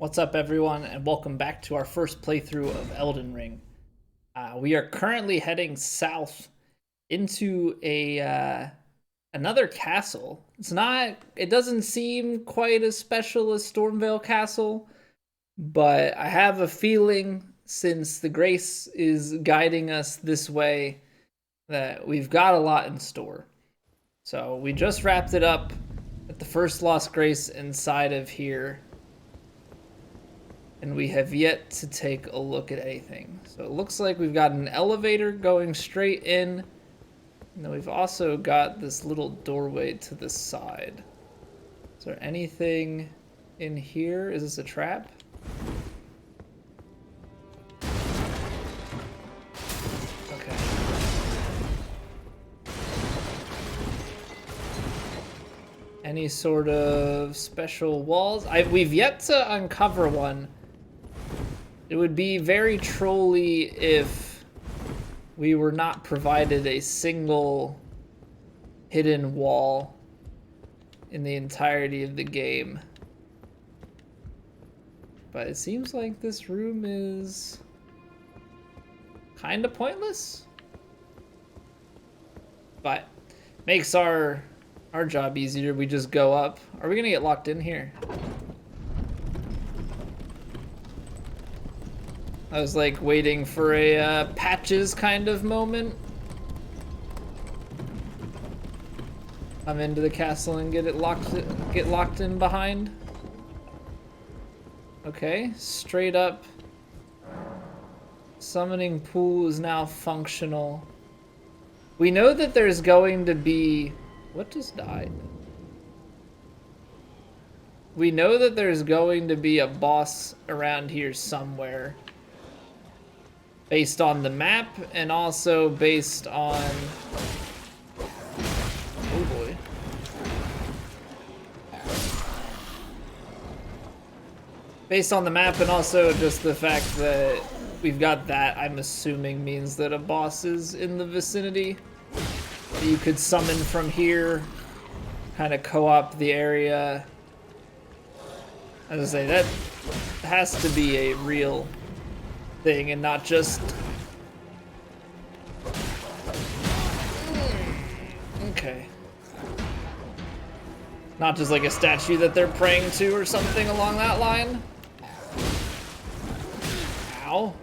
What's up, everyone, and welcome back to our first playthrough of Elden Ring. We are currently heading south into a another castle. It doesn't seem quite as special as Stormvale Castle, but I have a feeling since the Grace is guiding us this way that we've got a lot in store. So we just wrapped it up at the first Lost Grace inside of here, and we have yet to take a look at anything. So it looks like we've got an elevator going straight in, and then we've also got this little doorway to the side. Is there anything in here? Is this a trap? Okay. Any sort of special walls? We've yet to uncover one. It would be very trolly if we were not provided a single hidden wall in the entirety of the game. But it seems like this room is kind of pointless. But makes our job easier. We just go up. Are we gonna get locked in here? I was like waiting for a patches kind of moment. I'm into the castle and get locked in behind. Okay, straight up. Summoning pool is now functional. We know that there's going to be... What just died? We know that there's going to be a boss around here somewhere. Based on the map, and also based on... Oh boy. Based on the map, and also just the fact that we've got that, I'm assuming means that a boss is in the vicinity. You could summon from here, kind of co-op the area. As I say, that has to be a real thing and not just... Okay. Not just like a statue that they're praying to or something along that line. Ow.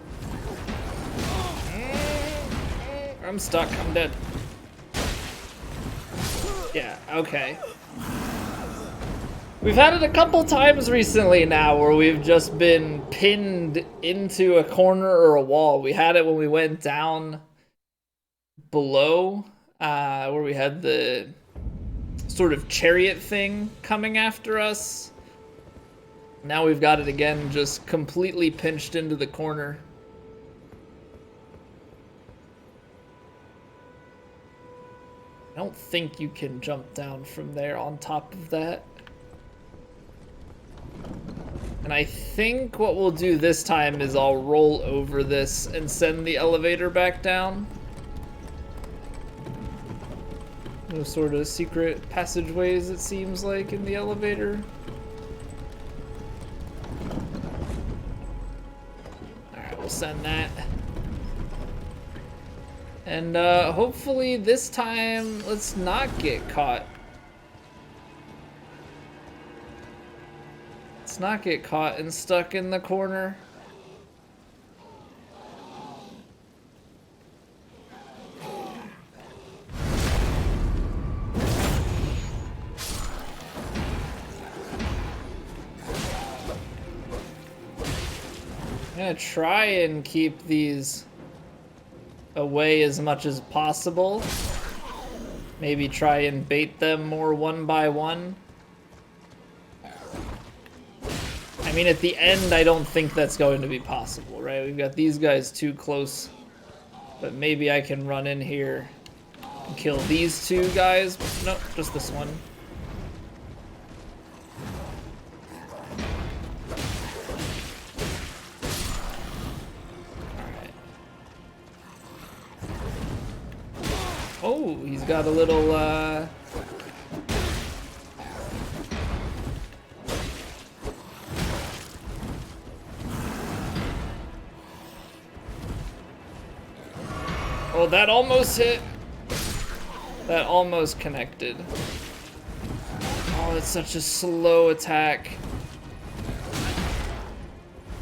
I'm stuck, I'm dead. Yeah, okay. We've had it a couple times recently now where we've just been pinned into a corner or a wall. We had it when we went down below, where we had the sort of chariot thing coming after us. Now we've got it again, just completely pinched into the corner. I don't think you can jump down from there on top of that. And I think what we'll do this time is I'll roll over this and send the elevator back down. No sort of secret passageways, it seems like, in the elevator. Alright, we'll send that. And hopefully this time, let's not get caught. Let's not get caught and stuck in the corner. I'm gonna try and keep these away as much as possible. Maybe try and bait them more one by one. I mean, at the end, I don't think that's going to be possible, right? We've got these guys too close, but maybe I can run in here and kill these two guys. Nope, just this one. Alright. Oh, he's got a little, Oh, that almost hit. That almost connected. Oh, it's such a slow attack.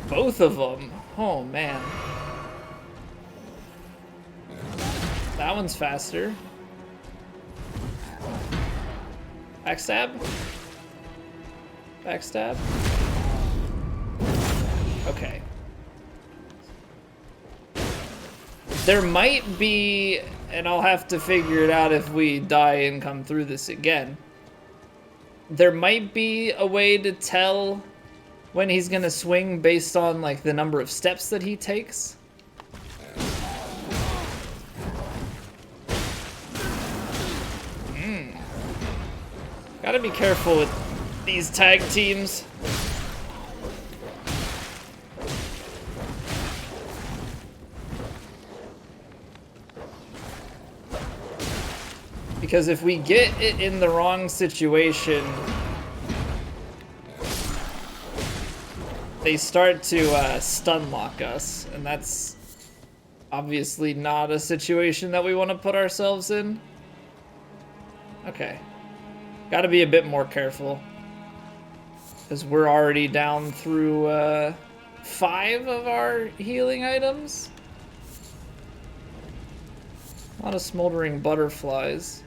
Both of them. Oh, man. That one's faster. Backstab? Backstab? Okay. There might be, and I'll have to figure it out if we die and come through this again. There might be a way to tell when he's gonna swing based on like the number of steps that he takes. Gotta be careful with these tag teams. Because if we get it in the wrong situation, they start to stun lock us, and that's obviously not a situation that we want to put ourselves in. Okay. Gotta be a bit more careful. Because we're already down through 5 of our healing items. A lot of smoldering butterflies.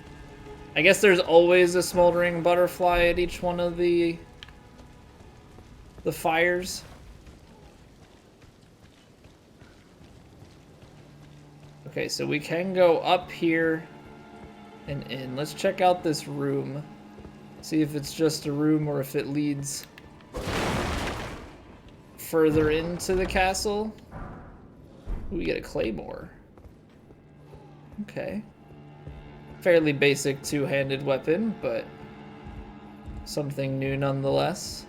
I guess there's always a smoldering butterfly at each one of the fires. Okay, so we can go up here and in. Let's check out this room. See if it's just a room or if it leads further into the castle. Ooh, we get a claymore. Okay. Fairly basic two-handed weapon, but something new nonetheless.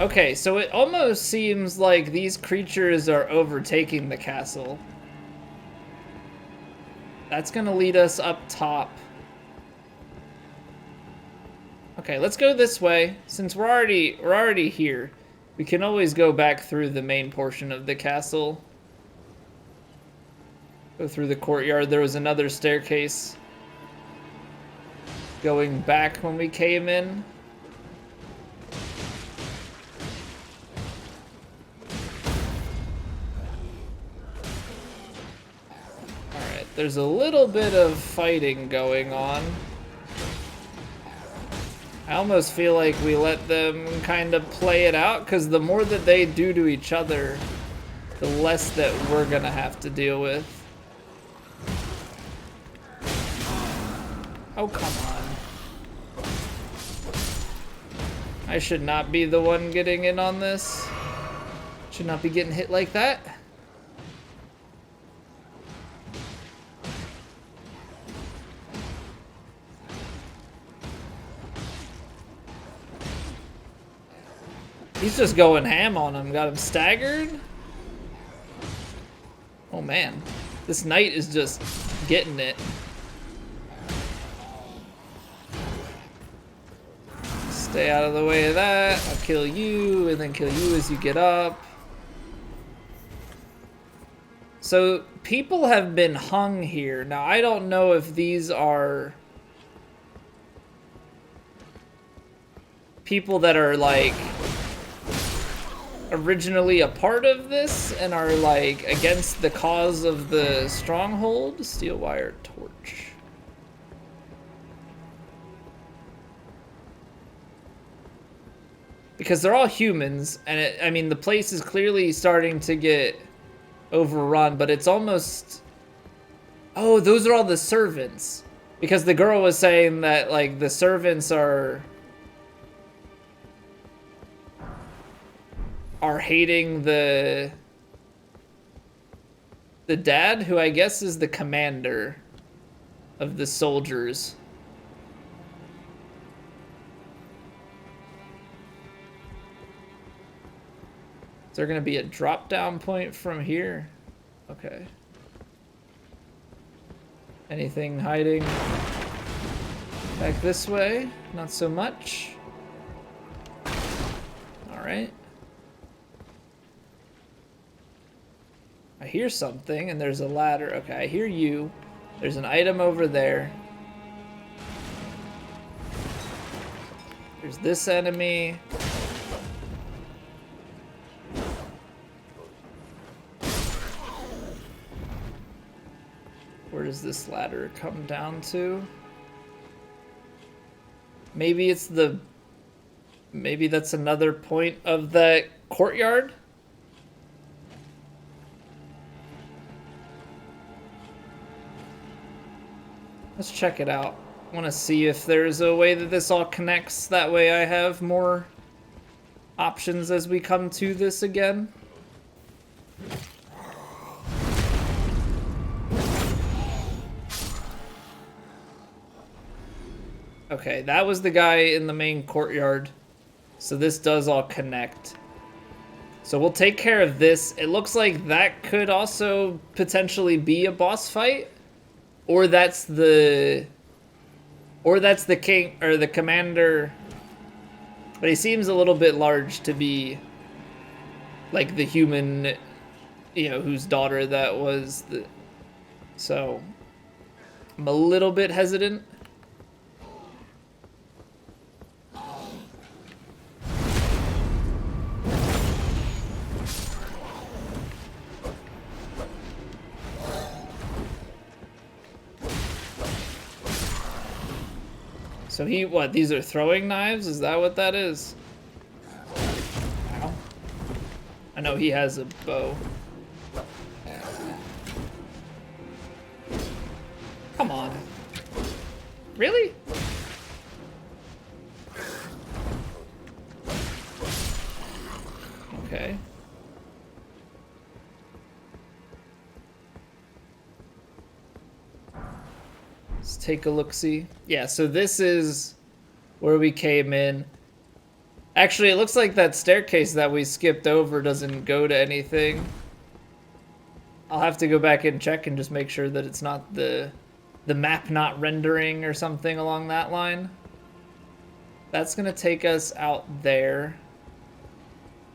Okay, so it almost seems like these creatures are overtaking the castle. That's gonna lead us up top. Okay, let's go this way. Since we're already here, we can always go back through the main portion of the castle. Go through the courtyard. There was another staircase going back when we came in. Alright, there's a little bit of fighting going on. I almost feel like we let them kind of play it out, because the more that they do to each other, the less that we're gonna have to deal with. Oh, come on. I should not be the one getting in on this. Should not be getting hit like that. He's just going ham on him. Got him staggered. Oh man, this knight is just getting it. Stay out of the way of that. I'll kill you and then kill you as you get up. So people have been hung here. Now I don't know if these are people that are like originally a part of this and are like against the cause of the stronghold. Steel wire torch. Because they're all humans, and I mean the place is clearly starting to get overrun, but it's almost, oh, those are all the servants, because the girl was saying that like the servants are hating the dad, who I guess is the commander of the soldiers. Is there gonna be a drop down point from here? Okay. Anything hiding? Back this way, not so much. Alright. I hear something, and there's a ladder. Okay, I hear you. There's an item over there. There's this enemy. Where does this ladder come down to? Maybe it's the... Maybe that's another point of the courtyard? Let's check it out. I want to see if there's a way that this all connects. That way I have more options as we come to this again. Okay, that was the guy in the main courtyard. So this does all connect. So we'll take care of this. It looks like that could also potentially be a boss fight. Or that's the king, or the commander. But he seems a little bit large to be like the human, you know, whose daughter that was. So I'm a little bit hesitant. So these are throwing knives? Is that what that is? Ow. I know he has a bow. Come on. Really? Okay. Let's take a look-see. Yeah, so this is where we came in. Actually, it looks like that staircase that we skipped over doesn't go to anything. I'll have to go back and check and just make sure that it's not the map not rendering or something along that line. That's gonna take us out there.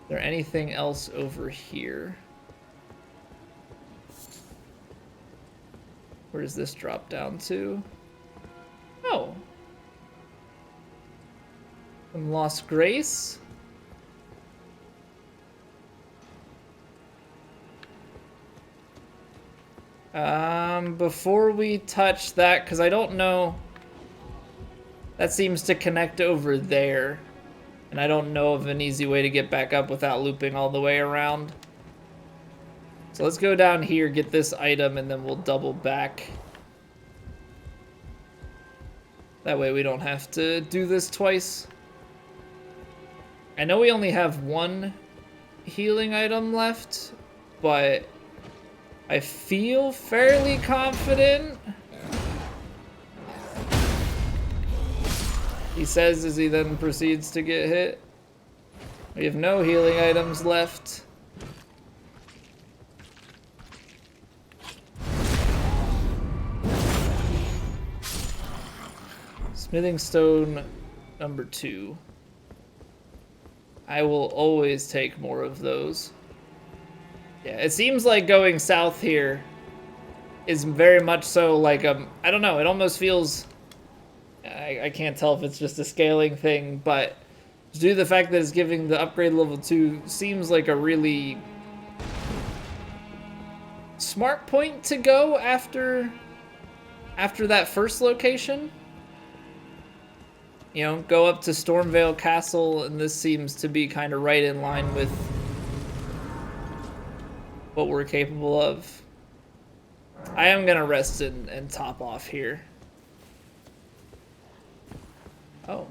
Is there anything else over here? Where does this drop down to? Oh. Some Lost Grace. Before we touch that, because I don't know. That seems to connect over there. And I don't know of an easy way to get back up without looping all the way around. So let's go down here, get this item, and then we'll double back. That way we don't have to do this twice. I know we only have one healing item left, but I feel fairly confident. He says as he then proceeds to get hit. We have no healing items left. Smithing stone number 2. I will always take more of those. Yeah, it seems like going south here is very much so like I don't know, it almost feels, I can't tell if it's just a scaling thing, but due to the fact that it's giving the upgrade level 2 seems like a really smart point to go after that first location. You know, go up to Stormvale Castle, and this seems to be kind of right in line with what we're capable of. I am gonna rest and top off here. Oh.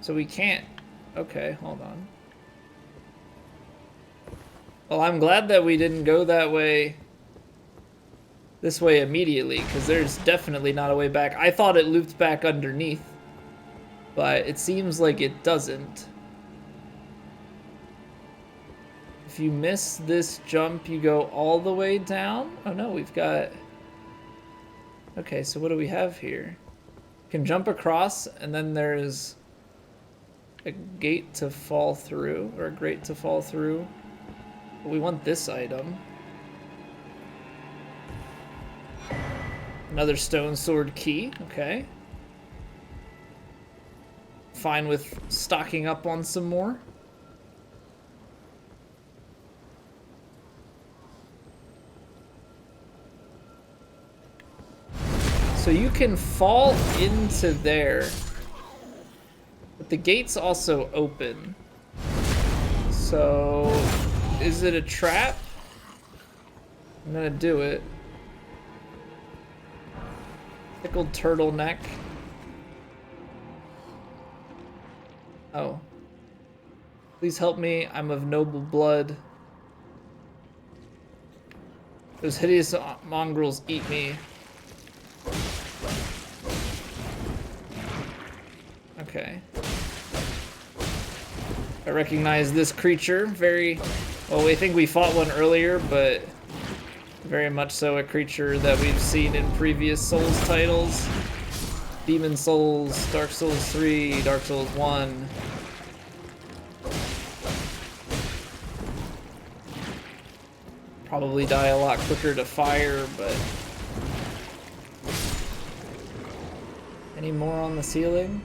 So we can't. Okay, hold on. Well, I'm glad that we didn't go that way. This way immediately, because there's definitely not a way back. I thought it looped back underneath, but it seems like it doesn't. If you miss this jump, you go all the way down. Oh no, we've got... Okay, so what do we have here? You can jump across, and then there's a gate to fall through, or a grate to fall through. But we want this item. Another stone sword key, okay. Fine with stocking up on some more. So you can fall into there, but the gate's also open. So, is it a trap? I'm gonna do it. Pickled turtleneck. Oh. Please help me, I'm of noble blood. Those hideous mongrels eat me. Okay. I recognize this creature very... Well, I think we fought one earlier, but very much so a creature that we've seen in previous Souls titles. Demon Souls, Dark Souls 3, Dark Souls 1. Probably die a lot quicker to fire, but... Any more on the ceiling?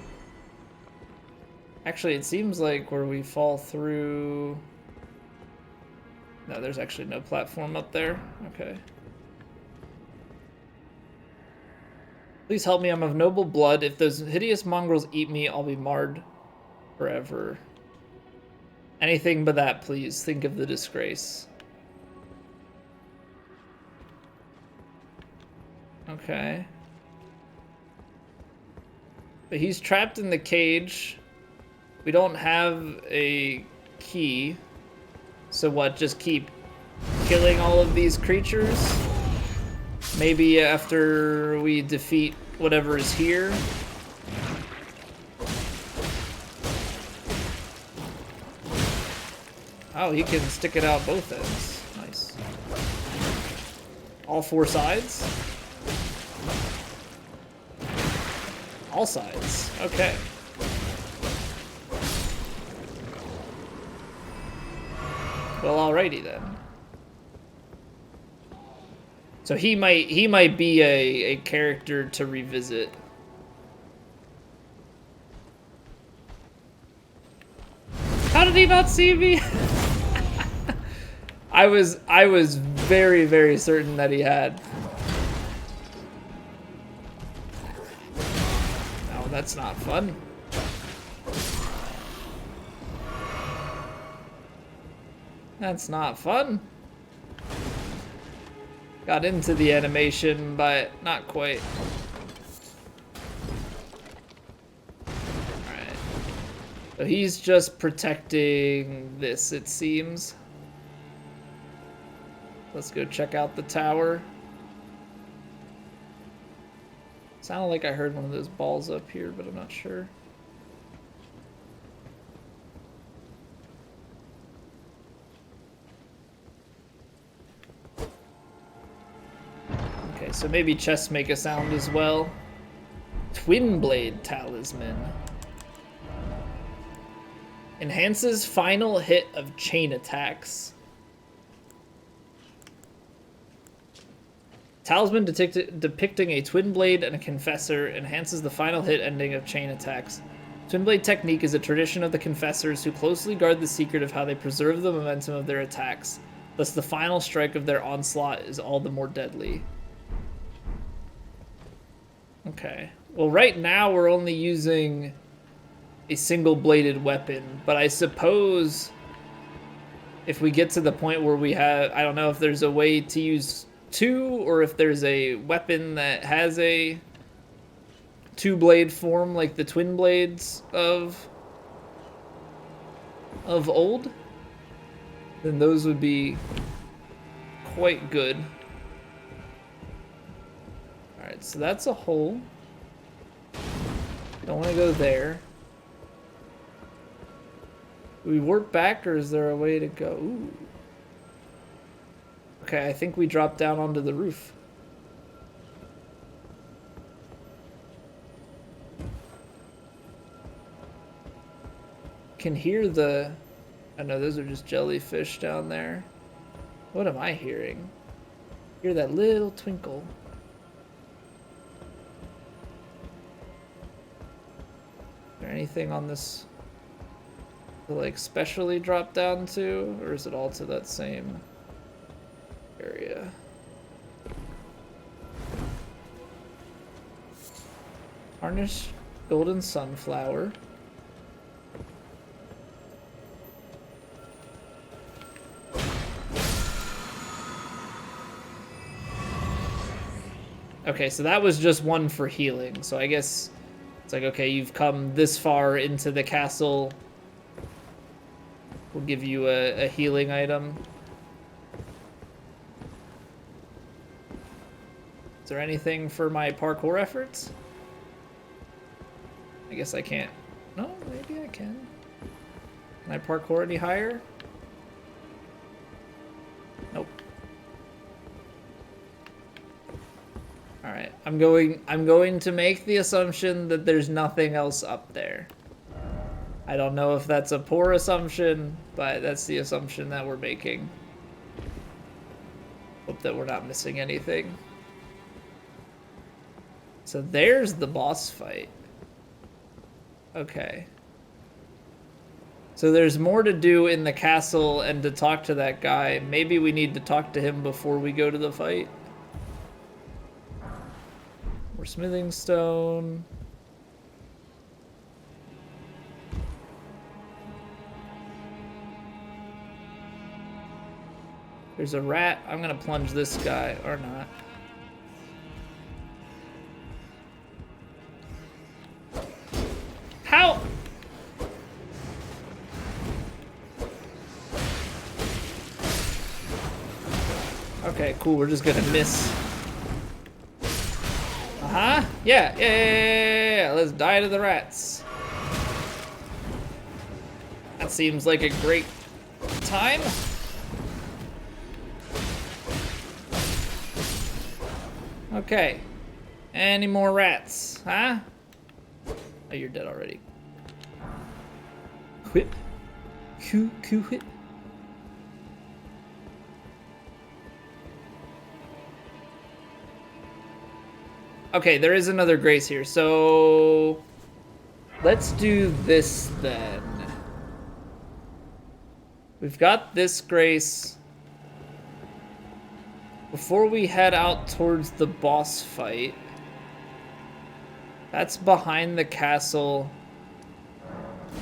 Actually, it seems like where we fall through... No, there's actually no platform up there. Okay. Please help me, I'm of noble blood. If those hideous mongrels eat me, I'll be marred forever. Anything but that, please. Think of the disgrace. Okay. But he's trapped in the cage. We don't have a key. So what, just keep killing all of these creatures? Maybe after we defeat whatever is here? Oh, he can stick it out both ends. Nice. All four sides? All sides. Okay. Well, alrighty then. So he might be a character to revisit. How did he not see me? I was very, very certain that he had. No, that's not fun. That's not fun. Got into the animation, but not quite. Alright. So he's just protecting this, it seems. Let's go check out the tower. Sounded like I heard one of those balls up here, but I'm not sure. Okay, so maybe chests make a sound as well. Twin Blade Talisman. Enhances final hit of chain attacks. Talisman depicting a twin blade and a confessor enhances the final hit ending of chain attacks. Twin blade technique is a tradition of the confessors who closely guard the secret of how they preserve the momentum of their attacks. Thus the final strike of their onslaught is all the more deadly. Okay. Well, right now we're only using a single-bladed weapon, but I suppose if we get to the point where we have... I don't know if there's a way to use two, or if there's a weapon that has a two-blade form like the twin blades of old, then those would be quite good. Alright, so that's a hole. Don't want to go there. Do we warp back, or is there a way to go? Ooh. Okay, I think we dropped down onto the roof. Can hear the... I know those are just jellyfish down there. What am I hearing? Hear that little twinkle. Is there anything on this to like specially drop down to, or is it all to that same area? Harnish golden sunflower. Okay, so that was just one for healing. So I guess it's like, okay, you've come this far into the castle. We'll give you a healing item. Is there anything for my parkour efforts? I guess I can't. No, maybe I can. Can I parkour any higher? Nope. All right, I'm going to make the assumption that there's nothing else up there. I don't know if that's a poor assumption, but that's the assumption that we're making. Hope that we're not missing anything. So there's the boss fight. Okay. So there's more to do in the castle and to talk to that guy. Maybe we need to talk to him before we go to the fight. More smithing stone. There's a rat. I'm gonna plunge this guy, or not. How? Okay, cool. We're just gonna miss. Uh-huh. Yeah. Let's die to the rats. That seems like a great time. Okay. Any more rats, huh? Oh, you're dead already. Whip. Coo whip. Okay, there is another grace here, so let's do this then. We've got this grace. Before we head out towards the boss fight, that's behind the castle.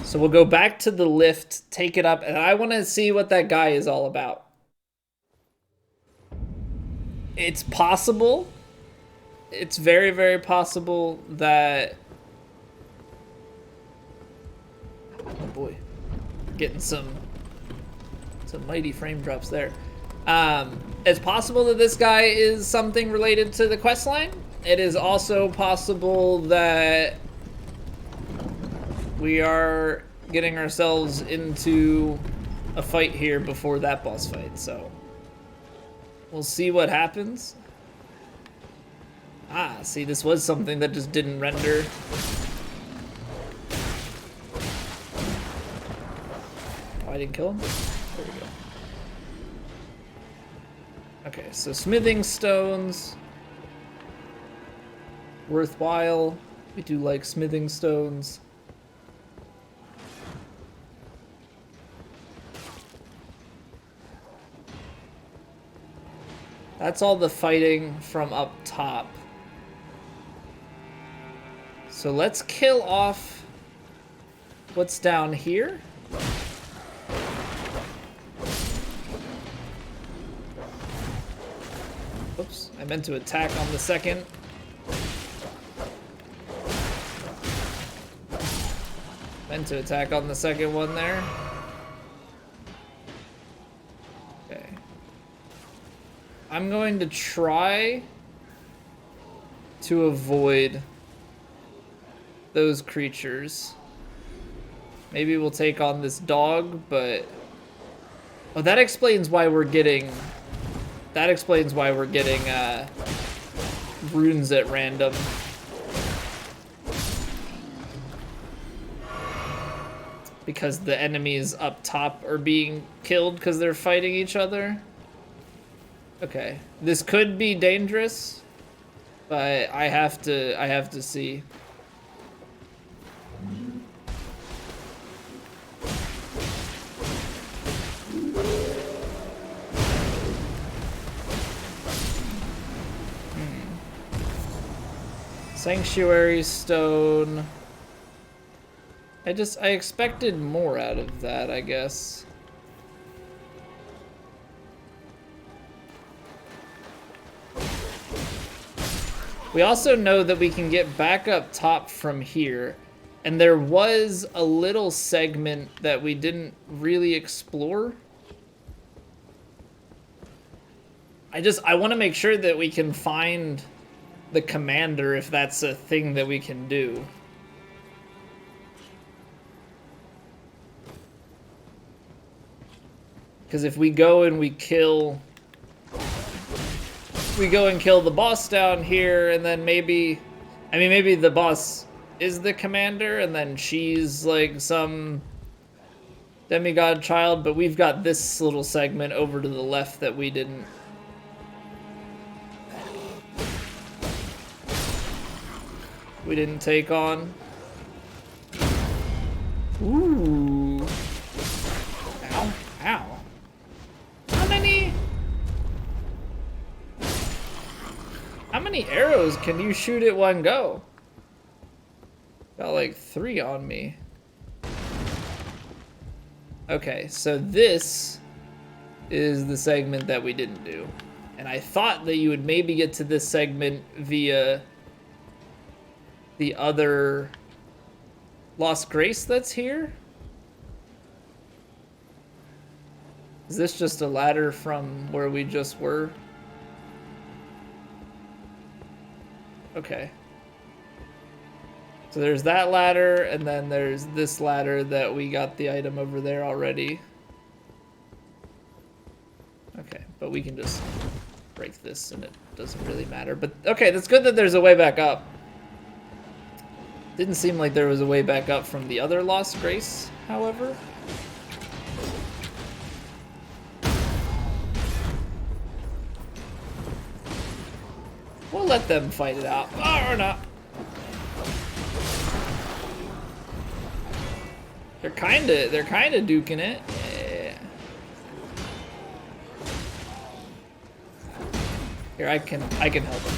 So we'll go back to the lift, take it up, and I want to see what that guy is all about. It's possible. It's very, very possible that... Oh boy. Getting some mighty frame drops there. It's possible that this guy is something related to the questline. It is also possible that we are getting ourselves into a fight here before that boss fight, so we'll see what happens. Ah, see, this was something that just didn't render. Oh, I didn't kill him? There we go. Okay, so smithing stones. Worthwhile. We do like smithing stones. That's all the fighting from up top. So let's kill off what's down here. Oops, I meant to attack on the second. Meant to attack on the second one there. Okay. I'm going to try to avoid those creatures. Maybe we'll take on this dog, but... Oh, that explains why we're getting that explains why we're getting runes at random. Because the enemies up top are being killed because they're fighting each other. Okay, this could be dangerous, but I have to see. Sanctuary stone. I expected more out of that, I guess. We also know that we can get back up top from here, and there was a little segment that we didn't really explore. I want to make sure that we can find the commander if that's a thing that we can do. Because if we go and we kill the boss down here, and then maybe the boss is the commander, and then she's like some demigod child, but we've got this little segment over to the left that we didn't. We didn't take on. Ooh. Ow. Ow. How many arrows can you shoot at one go? Got like 3 on me. Okay, so this is the segment that we didn't do. And I thought that you would maybe get to this segment via the other Lost Grace that's here. Is this just a ladder from where we just were? Okay. So there's that ladder, and then there's this ladder that we got the item over there already. Okay, but we can just break this and it doesn't really matter. But okay, that's good that there's a way back up. Didn't seem like there was a way back up from the other Lost Grace, however. We'll let them fight it out. Or not. They're kinda duking it. Yeah. Here, I can help them.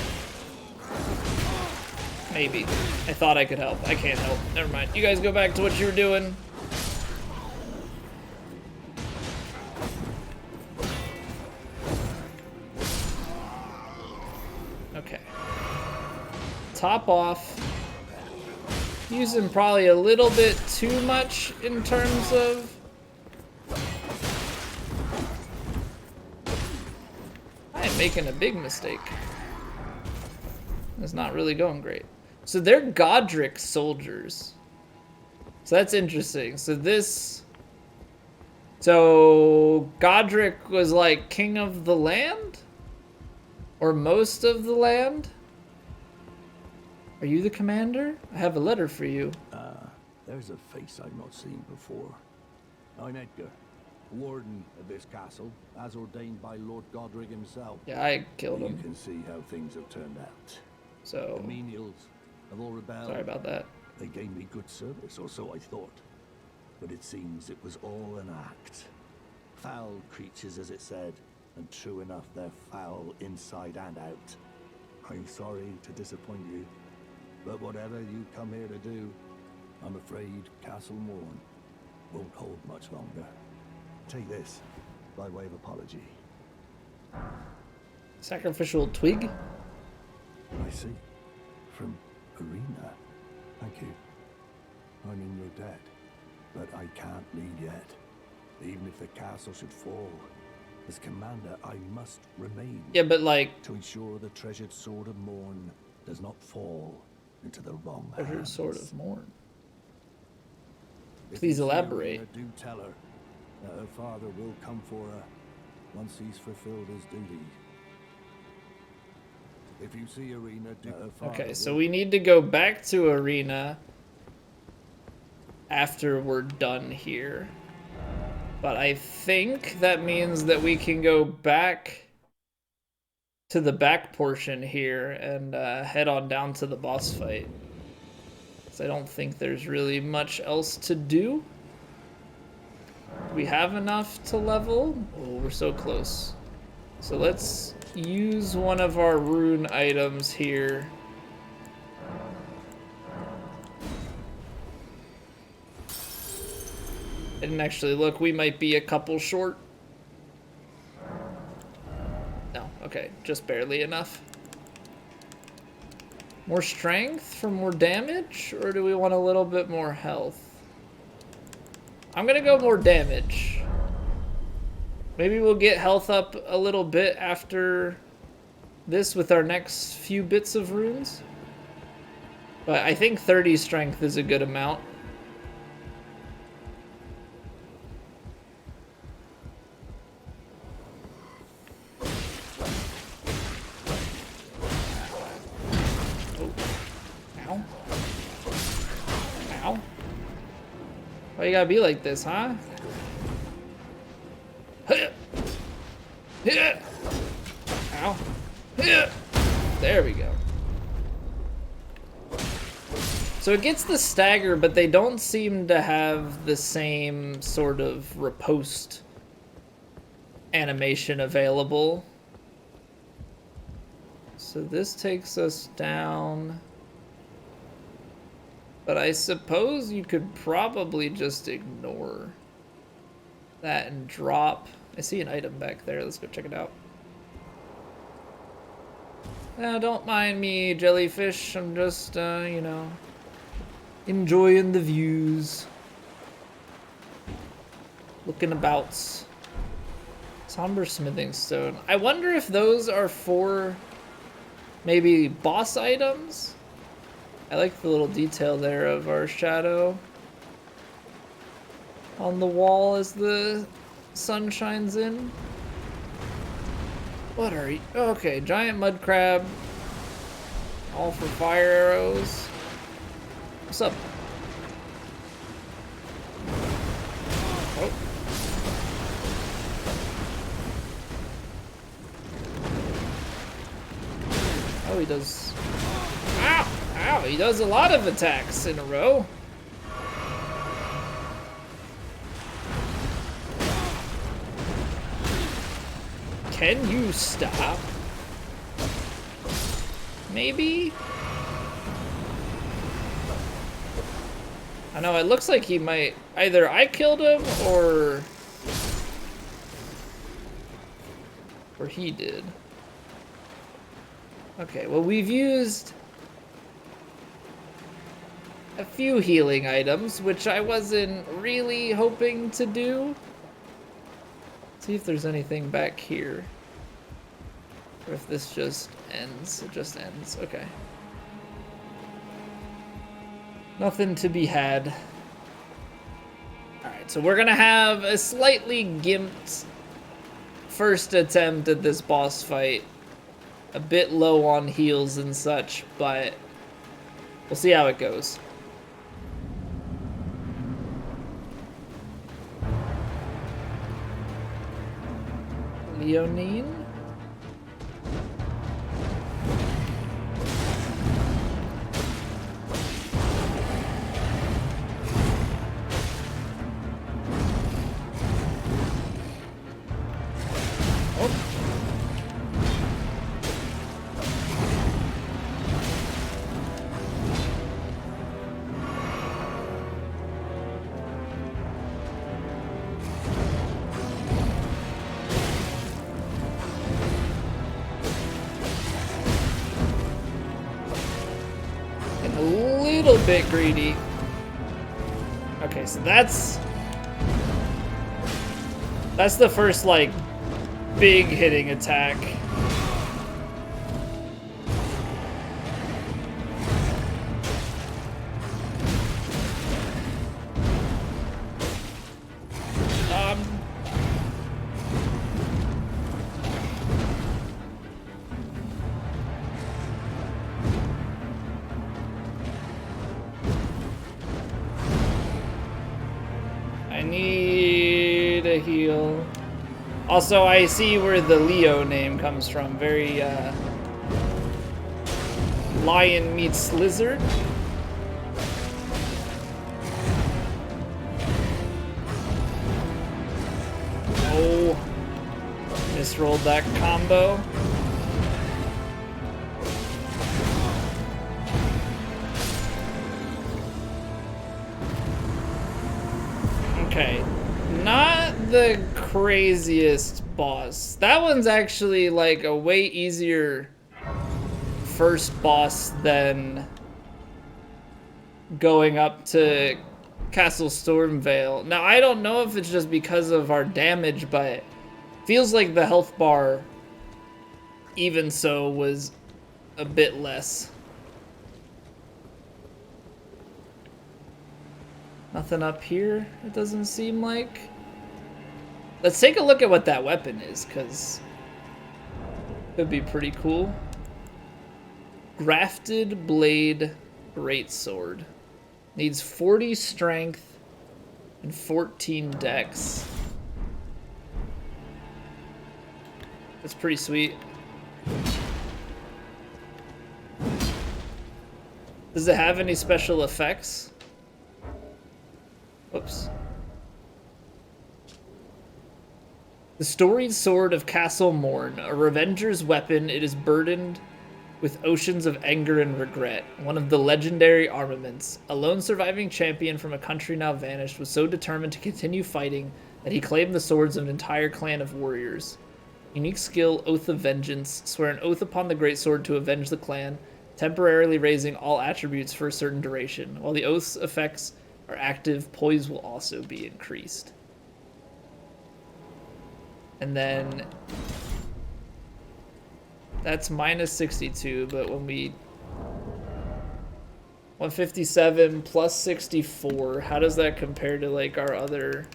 Maybe. I thought I could help. I can't help. Never mind. You guys go back to what you were doing. Okay. Top off. Using probably a little bit too much in terms of... I am making a big mistake. It's not really going great. So they're Godric soldiers. So that's interesting. So Godric was like king of the land? Or most of the land? Are you the commander? I have a letter for you. There's a face I've not seen before. I'm Edgar, warden of this castle, as ordained by Lord Godric himself. Yeah, I killed him. You can see how things have turned out. So... The menials have all rebelled. Sorry about that. They gave me good service, or so I thought. But it seems it was all an act. Foul creatures, as it said, and true enough, they're foul inside and out. I'm sorry to disappoint you, but whatever you come here to do, I'm afraid Castle Morn won't hold much longer. Take this, by way of apology. Sacrificial twig? I see. From Arena. Thank you. I'm in your debt, but I can't leave yet. Even if the castle should fall, as commander, I must remain. Yeah, but like... To ensure the treasured Sword of Morn does not fall into the wrong hands. Treasured Sword of Morn. Please elaborate. Do tell her that her father will come for her once he's fulfilled his duty. If you see Arena, okay, so we need to go back to Arena after we're done here. But I think that means that we can go back to the back portion here and head on down to the boss fight. So I don't think there's really much else to do. We have enough to level? Oh, we're so close. So let's use one of our rune items here. I didn't actually look. We might be a couple short. No, okay, just barely enough. More strength for more damage? Or do we want a little bit more health? I'm gonna go more damage. Maybe we'll get health up a little bit after this with our next few bits of runes. But I think 30 strength is a good amount. Why you gotta be like this, huh? Ow. There we go. So it gets the stagger, but they don't seem to have the same sort of riposte animation available. So this takes us down. But I suppose you could probably just ignore that and drop. I see an item back there. Let's go check it out. Now, don't mind me, jellyfish. I'm just, you know, enjoying the views. Looking about. Somber smithing stone. I wonder if those are for maybe boss items? I like the little detail there of our shadow on the wall as the sun shines in. What are you? Okay, giant mud crab. All for fire arrows. What's up? Oh. Oh, he does. Ow! Ow, he does a lot of attacks in a row. Can you stop? Maybe? I know, it looks like he might... Either I killed him, or he did. Okay, well, we've used a few healing items, which I wasn't really hoping to do. Let's see if there's anything back here. Or if this just ends. It just ends. Okay. Nothing to be had. Alright, so we're gonna have a slightly gimped first attempt at this boss fight. A bit low on heals and such, but we'll see how it goes. Leonine? Bit greedy. Okay, so that's the first like big hitting attack. to heal. Also, I see where the Leo name comes from. Very, lion meets lizard. Oh, misrolled that combo. Okay, not the craziest boss. That one's actually like a way easier first boss than going up to Castle Stormvale. Now, I don't know if it's just because of our damage, but it feels like the health bar, even so, was a bit less. Nothing up here, it doesn't seem like. Let's take a look at what that weapon is, because it could be pretty cool. Grafted Blade Greatsword. Needs 40 strength and 14 dex. That's pretty sweet. Does it have any special effects? Whoops. The storied sword of Castle Morn, a revenger's weapon, it is burdened with oceans of anger and regret. One of the legendary armaments. A lone surviving champion from a country now vanished was so determined to continue fighting that he claimed the swords of an entire clan of warriors. Unique skill, Oath of Vengeance. Swear an oath upon the greatsword to avenge the clan, temporarily raising all attributes for a certain duration. While the oath's effects are active, poise will also be increased. And then that's minus 62, but when we 157 plus 64, how does that compare to like our other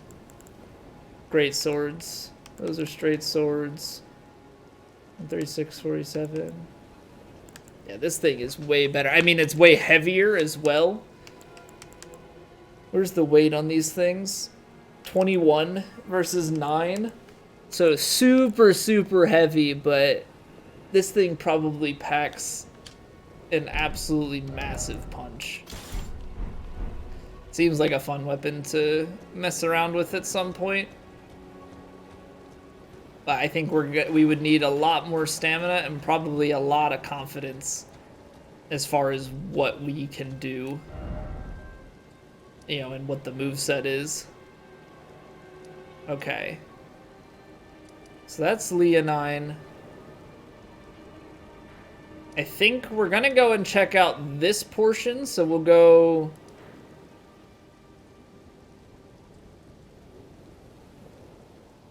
great swords? Those are straight swords. 36, 47. Yeah, this thing is way better. I mean, it's way heavier as well. Where's the weight on these things? 21 versus 9. So super, super heavy, but this thing probably packs an absolutely massive punch. Seems like a fun weapon to mess around with at some point. But I think we would need a lot more stamina and probably a lot of confidence as far as what we can do. You know, and what the moveset is. Okay. So that's Leonine. I think we're gonna go and check out this portion, so we'll go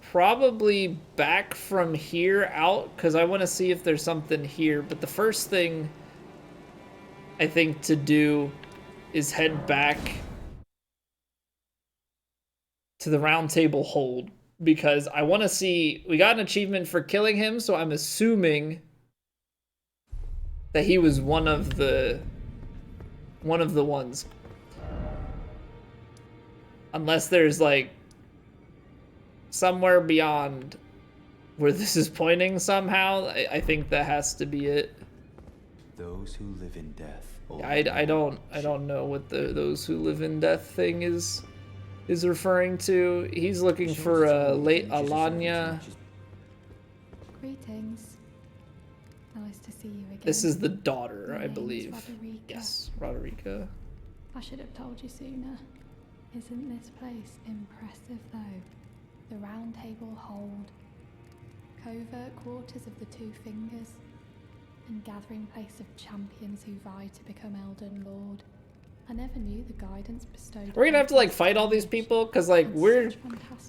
probably back from here out, because I want to see if there's something here. But the first thing I think to do is head back to the round table hold, because I want to see, we got an achievement for killing him, so I'm assuming that he was one of the ones. Unless there's like somewhere beyond where this is pointing somehow, I think that has to be it. Those who live in death. I don't know what the those who live in death thing is referring to. He's looking for late Alanya. Greetings. Nice to see you again. This is the daughter, My I name's believe. Roderica. Yes, Roderica. I should have told you sooner. Isn't this place impressive though? The round table hold, covert quarters of the Two Fingers, and gathering place of champions who vie to become Elden Lord. I never knew the guidance bestowed. We're gonna have to like fight all these people, cause like we've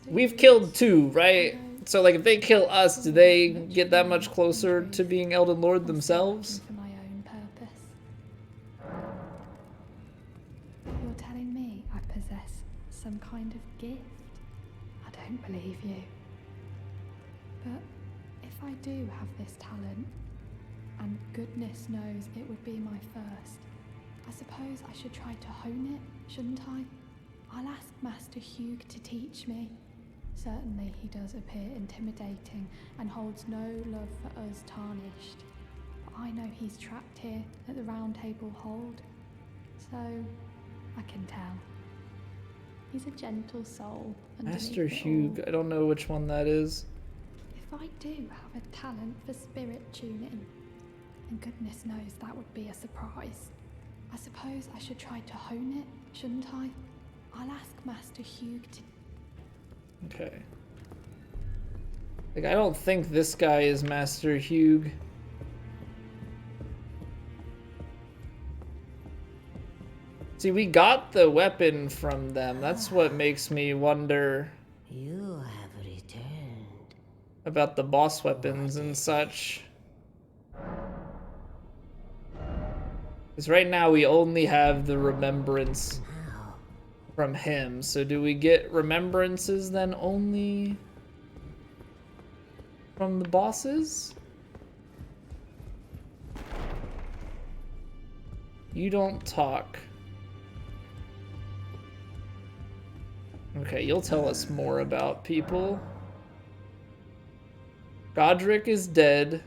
we've killed 2, right? So like if they kill us, do they get that much closer to being Elden Lord themselves? For my own purpose. You're telling me I possess some kind of gift? I don't believe you. But if I do have this talent, and goodness knows it would be my first, I suppose I should try to hone it, shouldn't I? I'll ask Master Hugh to teach me. Certainly he does appear intimidating and holds no love for us tarnished. But I know he's trapped here at the Round Table Hold, so I can tell. He's a gentle soul. Master Hugh, I don't know which one that is. If I do have a talent for spirit tuning, and goodness knows that would be a surprise, I suppose I should try to hone it, shouldn't I? I'll ask Master Hugh to... Okay. Like, I don't think this guy is Master Hugh. See, we got the weapon from them. That's what makes me wonder You have returned. about the boss weapons and such. Because right now we only have the remembrance from him. So do we get remembrances then only from the bosses? You don't talk. Okay, you'll tell us more about people. Godric is dead.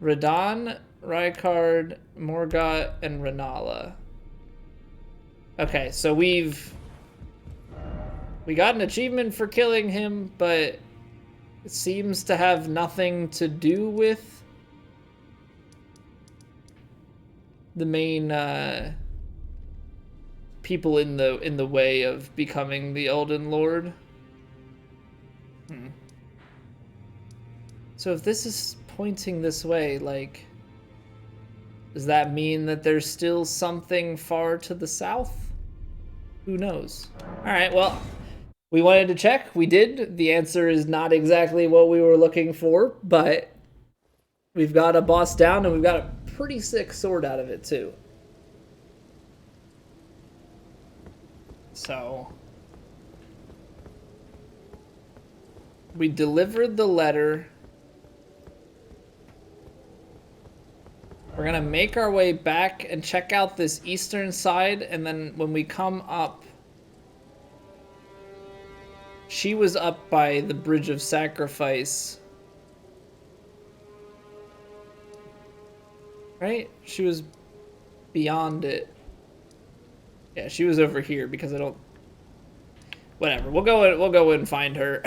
Radon, Rykard, Morgott, and Renala. Okay, so we got an achievement for killing him, but it seems to have nothing to do with the main people in the way of becoming the Elden Lord. So if this is pointing this way, like, does that mean that there's still something far to the south? Who knows? All right, well, we wanted to check. We did. The answer is not exactly what we were looking for, but we've got a boss down and we've got a pretty sick sword out of it too. So we delivered the letter. We're gonna make our way back and check out this eastern side, and then when we come up, she was up by the Bridge of Sacrifice. Right? She was beyond it. Yeah, she was over here because I don't... Whatever, we'll go and find her.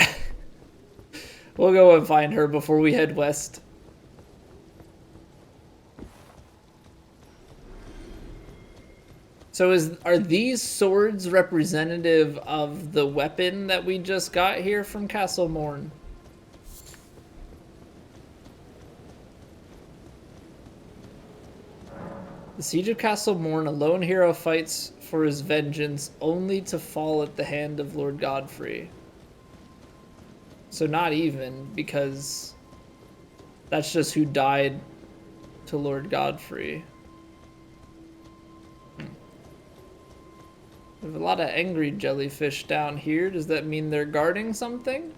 We'll go and find her before we head west. So are these swords representative of the weapon that we just got here from Castle Morn? The Siege of Castle Morn, a lone hero fights for his vengeance only to fall at the hand of Lord Godfrey. So not even, because that's just who died to Lord Godfrey. We have a lot of angry jellyfish down here. Does that mean they're guarding something?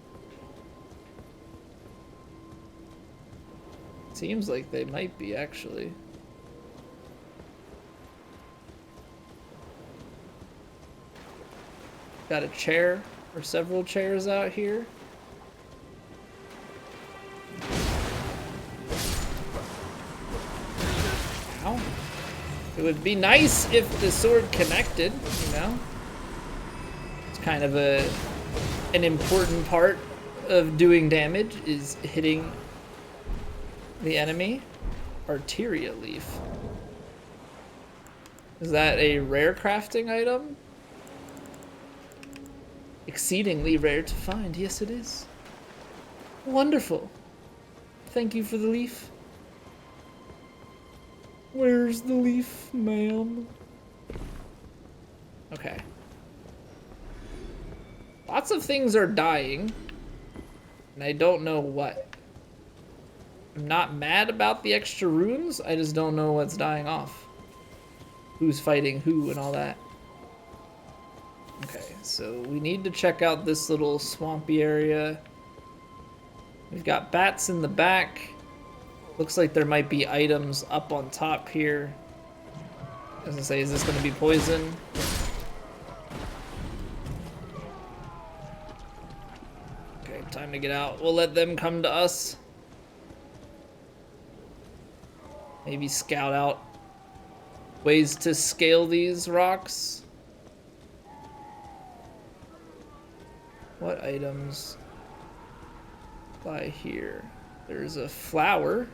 Seems like they might be, actually. Got a chair, or several chairs out here. Ow. It would be nice if the sword connected, you know? It's kind of an important part of doing damage, is hitting the enemy. Arteria leaf. Is that a rare crafting item? Exceedingly rare to find. Yes, it is. Wonderful. Thank you for the leaf. Where's the leaf, ma'am? Okay. Lots of things are dying, and I don't know what. I'm not mad about the extra runes, I just don't know what's dying off. Who's fighting who and all that. Okay, so we need to check out this little swampy area. We've got bats in the back. Looks like there might be items up on top here. I was gonna say, is this gonna be poison? Okay, time to get out. We'll let them come to us. Maybe scout out ways to scale these rocks. What items lie here? There's a flower.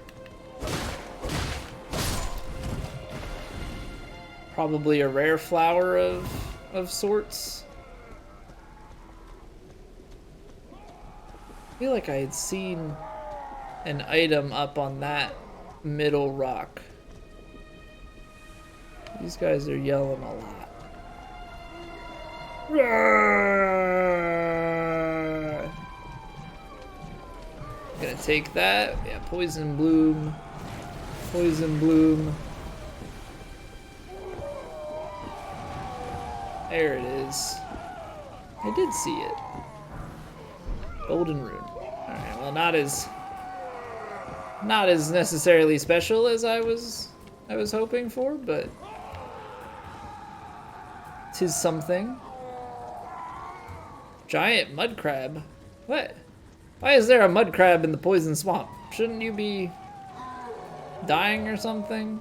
Probably a rare flower of sorts. I feel like I had seen an item up on that middle rock. These guys are yelling a lot. Gonna take that. Yeah, poison bloom. Poison bloom. There it is. I did see it. Golden rune. Alright, well not as necessarily special as I was hoping for, but 'tis something. Giant mud crab. What? Why is there a mud crab in the poison swamp? Shouldn't you be dying or something?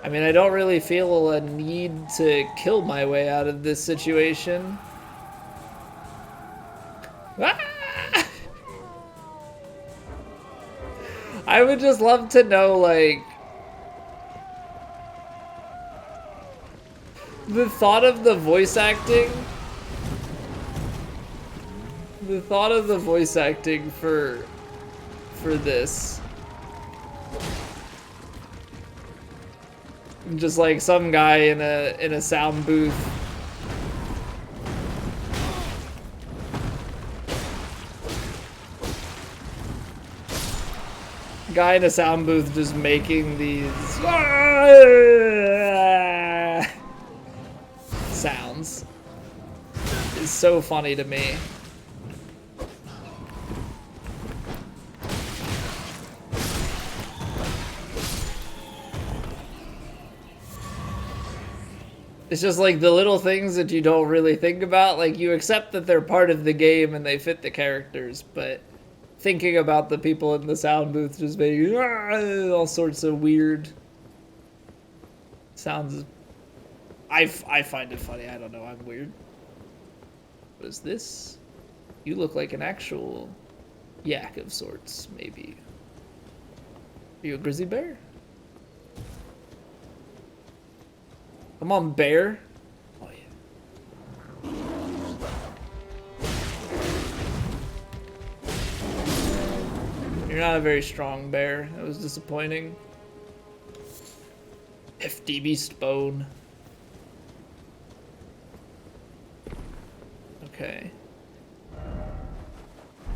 I mean, I don't really feel a need to kill my way out of this situation. Ah! I would just love to know, like, the thought of the voice acting. The thought of the voice acting for this. Just like some guy in a sound booth. Guy in a sound booth just making these sounds is so funny to me. It's just like the little things that you don't really think about. Like, you accept that they're part of the game and they fit the characters, but thinking about the people in the sound booth just making all sorts of weird sounds. I find it funny. I don't know. I'm weird. What is this? You look like an actual yak of sorts, maybe. Are you a grizzly bear? Come on, bear. Oh, yeah. You're not a very strong bear. That was disappointing. Hefty beast bone. Okay.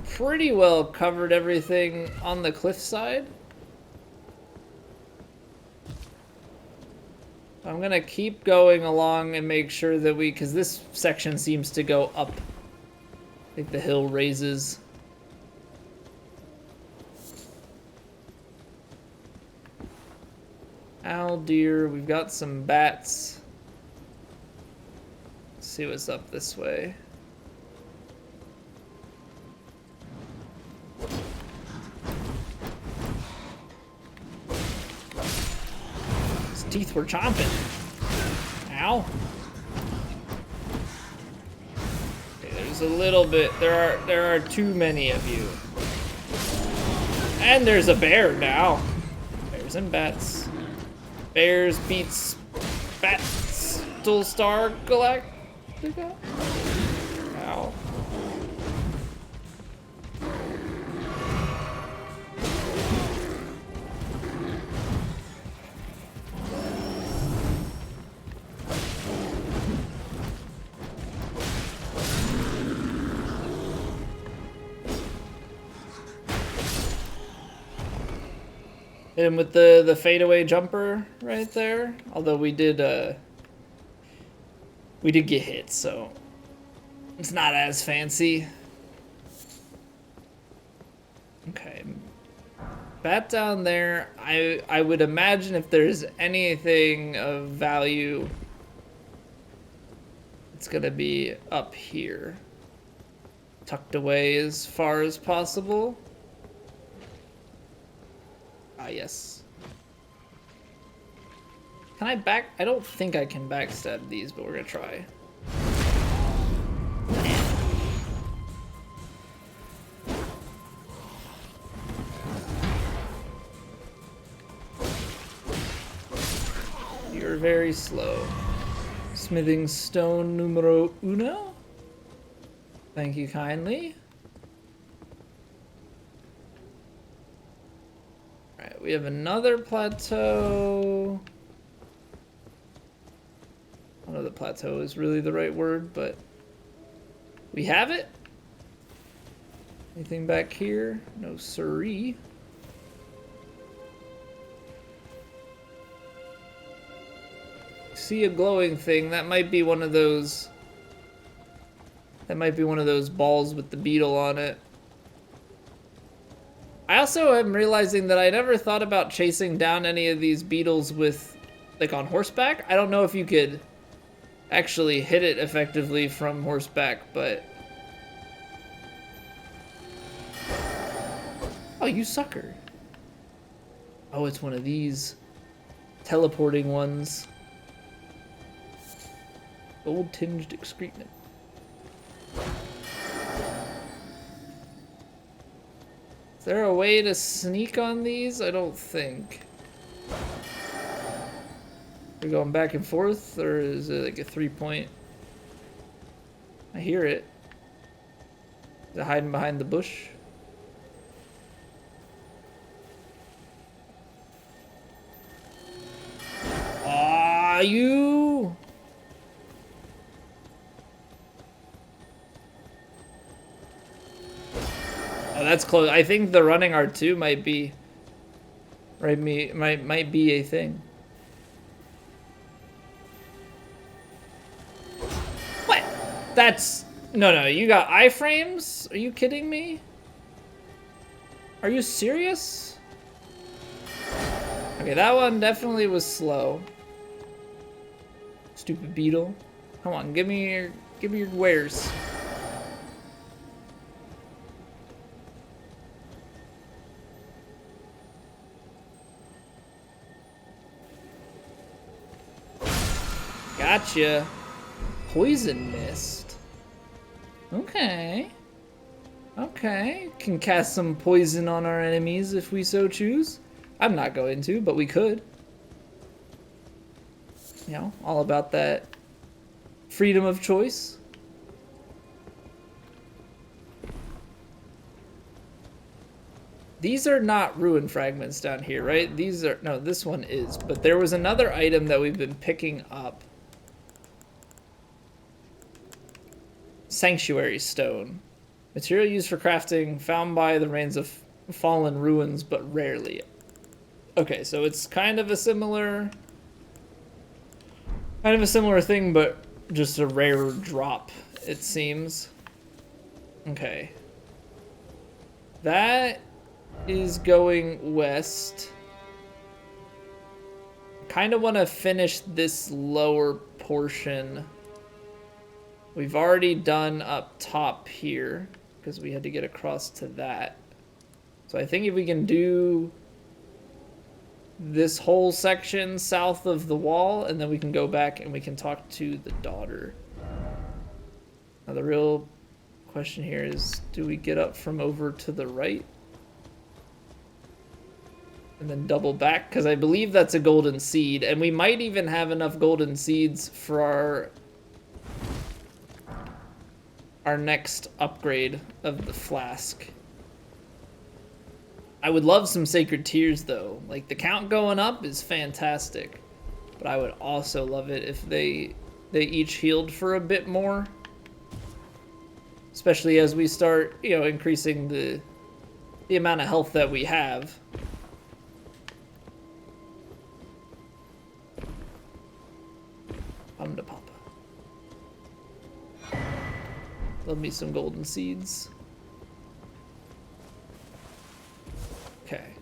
Pretty well covered everything on the cliffside. I'm gonna keep going along and make sure that because this section seems to go up. I think the hill raises. Owl, deer, we've got some bats. Let's see what's up this way. His teeth were chomping. Ow. Okay, there's a little bit. There are too many of you. And there's a bear now. Bears and bats. Bears beats Battlestar Galactica? Ow. Hit him with the fadeaway jumper right there. Although we did get hit, so it's not as fancy. Okay. Bat down there. I would imagine if there's anything of value It's gonna be up here. Tucked away as far as possible. Ah, yes. Can I back? I don't think I can backstab these, but we're gonna try. You're very slow. Smithing stone numero uno. Thank you kindly. Alright, we have another plateau. I don't know if the plateau is really the right word, but we have it. Anything back here? No siree. See a glowing thing. That might be one of those. That might be one of those balls with the beetle on it. I also am realizing that I never thought about chasing down any of these beetles with, like, on horseback. I don't know if you could actually hit it effectively from horseback, but... Oh, you sucker. Oh, it's one of these teleporting ones. Gold-tinged excrement. Is there a way to sneak on these? I don't think. We're going back and forth, or is it like a 3-point? I hear it. Is it hiding behind the bush? Ah, you! Oh, that's close. I think the running R2 might be, right? Might be a thing. What? That's no. You got iframes? Are you kidding me? Are you serious? Okay, that one definitely was slow. Stupid beetle. Come on, give me your wares. Gotcha. Poison mist. Okay. Okay. Can cast some poison on our enemies if we so choose. I'm not going to, but we could. You know, all about that freedom of choice. These are not ruin fragments down here, right? These are, no, this one is, but there was another item that we've been picking up. Sanctuary stone. Material used for crafting, found by the rains of fallen ruins, but rarely. Okay, so it's kind of a similar thing, but just a rare drop, it seems. Okay. That is going west. Kind of want to finish this lower portion. We've already done up top here because we had to get across to that. So I think if we can do this whole section south of the wall, and then we can go back and we can talk to the daughter. Now the real question here is, do we get up from over to the right? And then double back, because I believe that's a golden seed, and we might even have enough golden seeds for our next upgrade of the flask. I would love some sacred tears though. Like, the count going up is fantastic, but I would also love it if they each healed for a bit more, especially as we start, you know, increasing the amount of health that we have. I'm to Papa. Love me some golden seeds. Okay.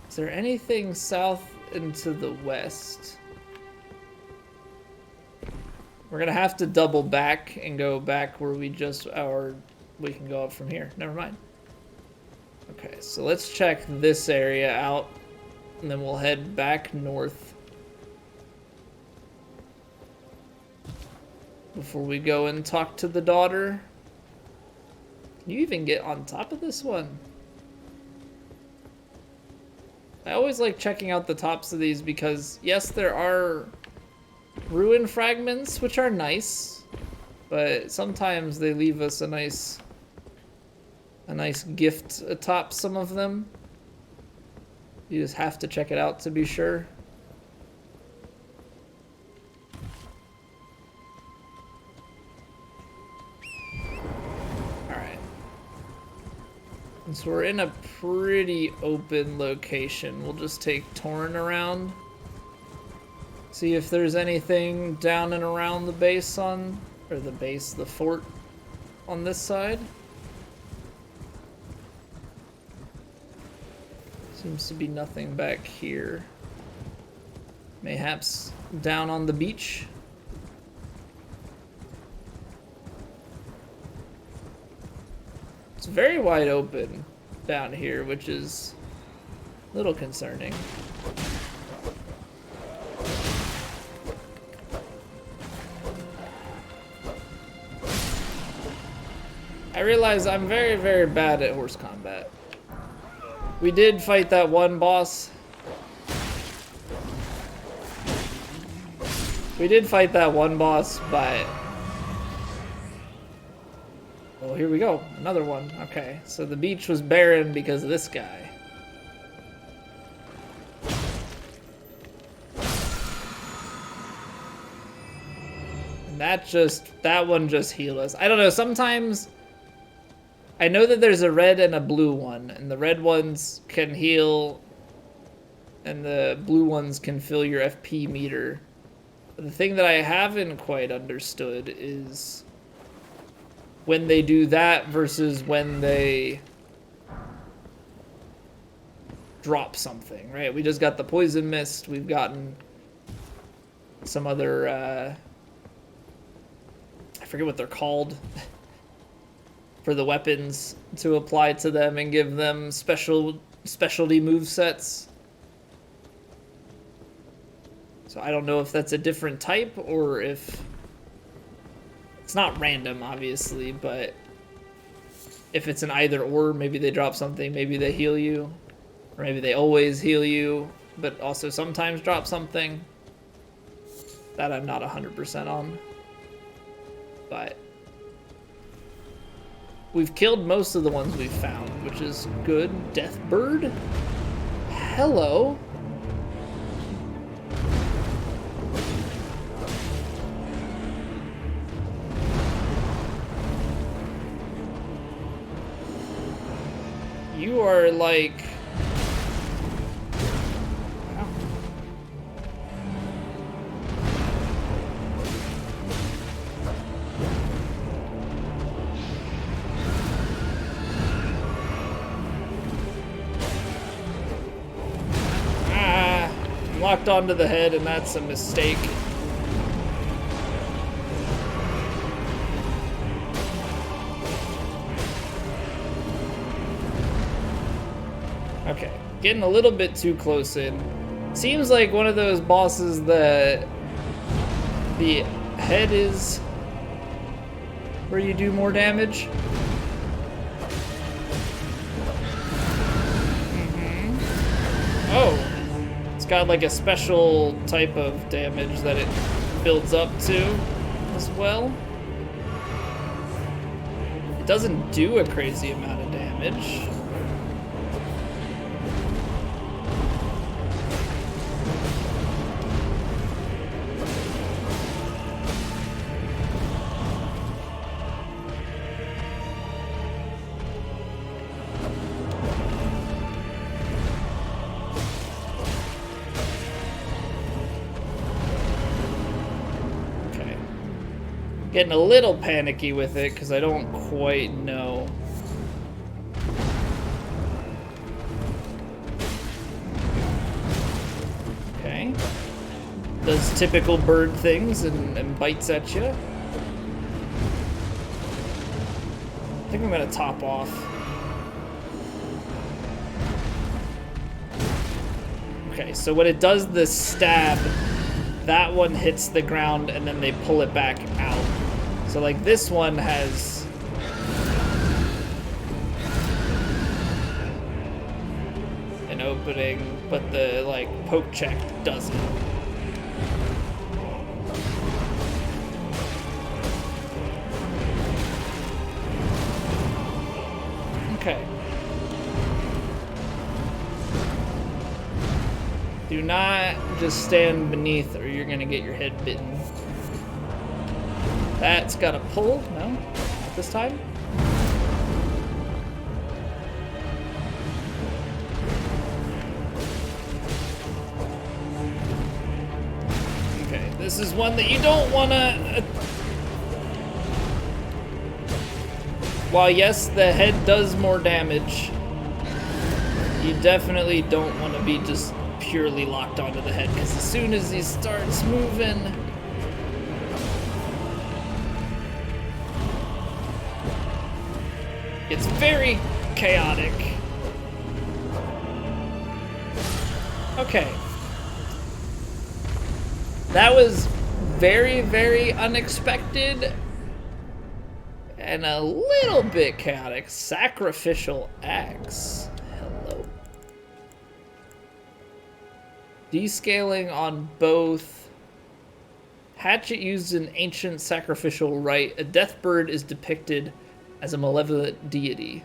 Is there anything south and to the west? We're gonna have to double back and go back where we just, or we can go up from here. Never mind. Okay, so let's check this area out, and then we'll head back north before we go and talk to the daughter. Can you even get on top of this one? I always like checking out the tops of these because, yes, there are ruin fragments, which are nice, but sometimes they leave us a nice gift atop some of them. You just have to check it out to be sure. Alright. So we're in a pretty open location. We'll just take Torrent around. See if there's anything down and around the base on, or the fort on this side. Seems to be nothing back here. Mayhaps down on the beach. It's very wide open down here, which is a little concerning. I realize I'm very, very bad at horse combat. We did fight that one boss. But... oh, here we go. Another one. Okay, so the beach was barren because of this guy. And that one just healed us. I don't know, sometimes... I know that there's a red and a blue one, and the red ones can heal, and the blue ones can fill your FP meter. But the thing that I haven't quite understood is when they do that versus when they drop something, right? We just got the poison mist, we've gotten some other, I forget what they're called. For the weapons to apply to them and give them specialty movesets. So I don't know if that's a different type or if it's not random, obviously, but if it's an either or, maybe they drop something, maybe they heal you, or maybe they always heal you, but also sometimes drop something. That I'm not 100% on, but we've killed most of the ones we've found, which is good. Deathbird? Hello. You are like... wow. Locked onto the head, and that's a mistake. Okay, getting a little bit too close in. Seems like one of those bosses that the head is where you do more damage. Oh. It's got like a special type of damage that it builds up to as well. It doesn't do a crazy amount of damage. Getting a little panicky with it because I don't quite know. Okay. Does typical bird things and bites at you. I think I'm gonna top off. Okay, so when it does the stab, that one hits the ground and then they pull it back out. So like this one has an opening, but the like poke check doesn't. Okay. Do not just stand beneath or you're gonna get your head bitten. That's got a pull. No? Not this time? Okay, this is one that you don't wanna... While yes, the head does more damage, you definitely don't want to be just purely locked onto the head, because as soon as he starts moving, it's very chaotic. Okay. That was very, very unexpected and a little bit chaotic. Sacrificial axe. Hello. Descaling on both. Hatchet used in ancient sacrificial rite. A death bird is depicted as a malevolent deity.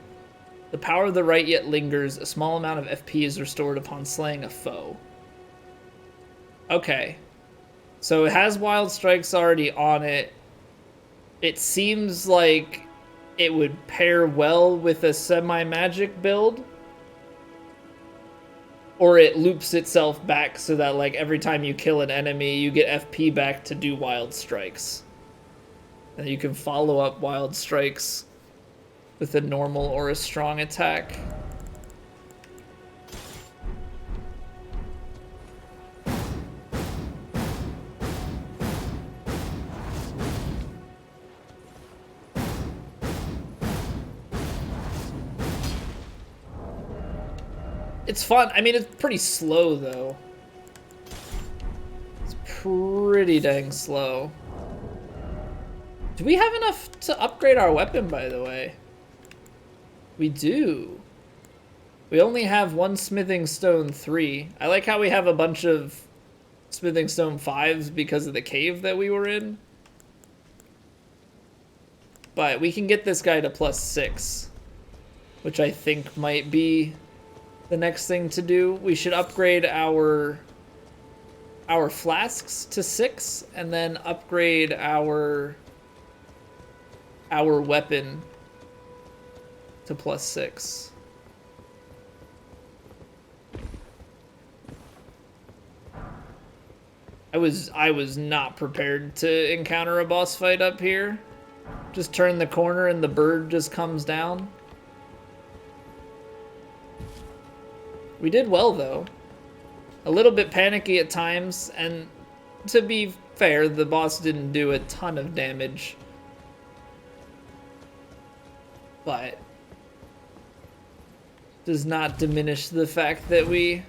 The power of the rite yet lingers. A small amount of FP is restored upon slaying a foe. Okay. So it has wild strikes already on it. It seems like it would pair well with a semi-magic build. Or it loops itself back so that like every time you kill an enemy, you get FP back to do wild strikes. And you can follow up wild strikes with a normal or a strong attack. It's fun. I mean, it's pretty slow, though. It's pretty dang slow. Do we have enough to upgrade our weapon, by the way? We do. We only have one smithing stone 3. I like how we have a bunch of smithing stone 5s because of the cave that we were in. But we can get this guy to +6, which I think might be the next thing to do. We should upgrade our flasks to 6 and then upgrade our weapon to +6. I was not prepared to encounter a boss fight up here. Just turn the corner and the bird just comes down. We did well, though. A little bit panicky at times, and to be fair, the boss didn't do a ton of damage. But does not diminish the fact that we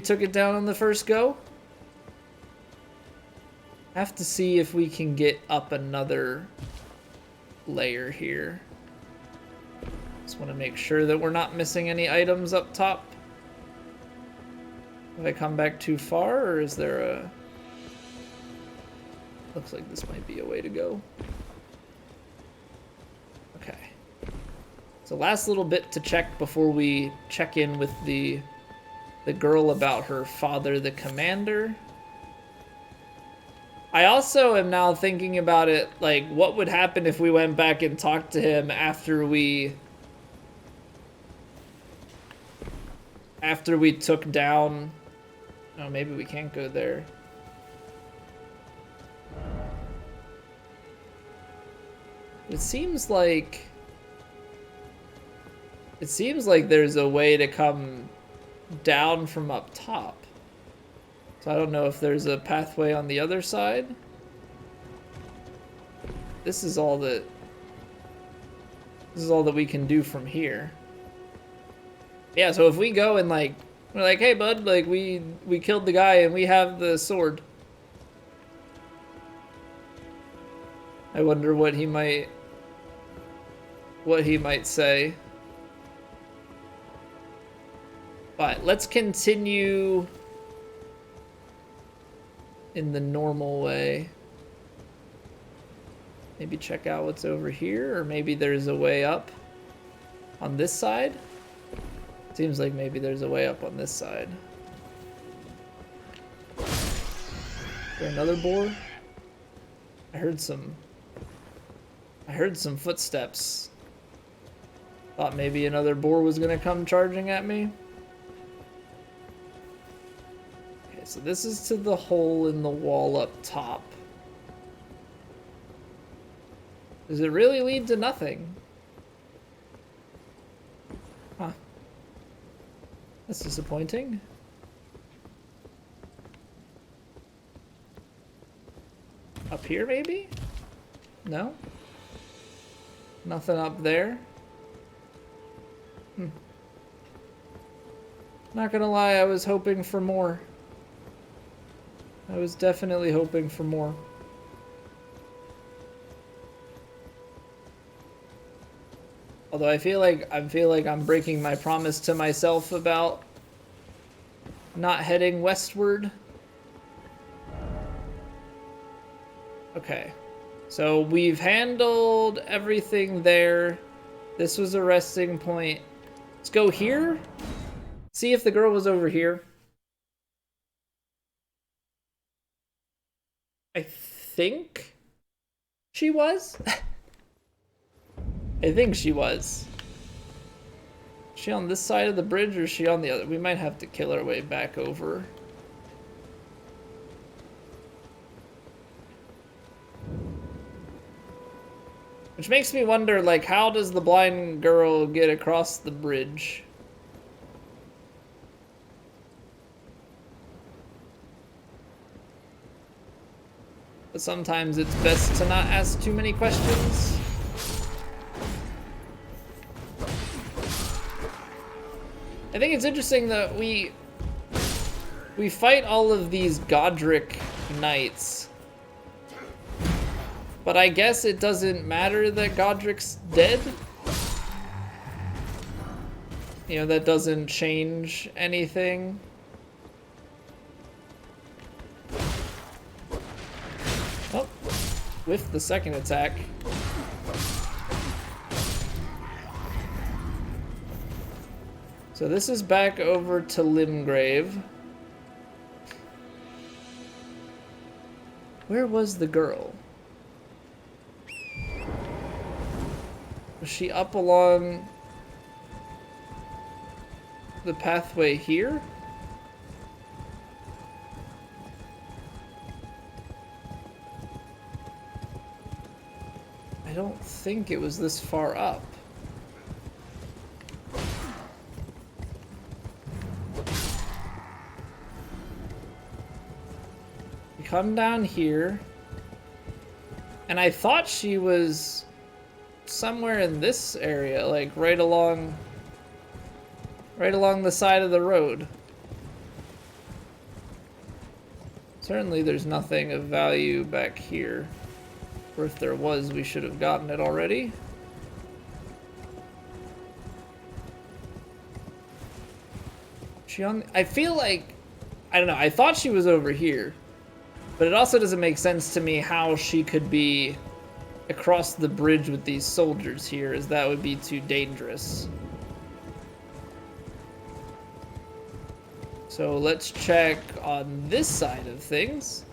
took it down on the first go. Have to see if we can get up another layer here. Just want to make sure that we're not missing any items up top. Have I come back too far, or is there a... Looks like this might be a way to go. Okay. So last little bit to check before we check in with the girl about her father, the commander. I also am now thinking about it, like, what would happen if we went back and talked to him after we took down... Oh, maybe we can't go there. It seems like there's a way to come down from up top. So I don't know if there's a pathway on the other side. This is all that we can do from here. Yeah, so if we go and like we're like, hey bud, like we killed the guy and we have the sword. I wonder what he might say. But let's continue in the normal way. Maybe check out what's over here, or maybe there's a way up on this side. Seems like maybe there's a way up on this side. Is there another boar? I heard some footsteps. Thought maybe another boar was gonna come charging at me. Okay, so this is to the hole in the wall up top. Does it really lead to nothing? Huh. That's disappointing. Up here, maybe? No? Nothing up there? Not gonna lie, I was hoping for more. I was definitely hoping for more. Although I feel like I'm breaking my promise to myself about not heading westward. Okay. So we've handled everything there. This was a resting point. Let's go here. See if the girl was over here. I think she was. I think she was. Is she on this side of the bridge or is she on the other? We might have to kill our way back over. Which makes me wonder, like, how does the blind girl get across the bridge? But sometimes it's best to not ask too many questions. I think it's interesting that we fight all of these Godric knights. But I guess it doesn't matter that Godric's dead. You know, that doesn't change anything. Oh, whiffed the second attack. So this is back over to Limgrave. Where was the girl? Was she up along the pathway here? I don't think it was this far up. We come down here, and I thought she was somewhere in this area, like right along the side of the road. Certainly there's nothing of value back here. Or if there was, we should have gotten it already. She on I feel like, I don't know, I thought she was over here. But it also doesn't make sense to me how she could be across the bridge with these soldiers here, as that would be too dangerous. So let's check on this side of things.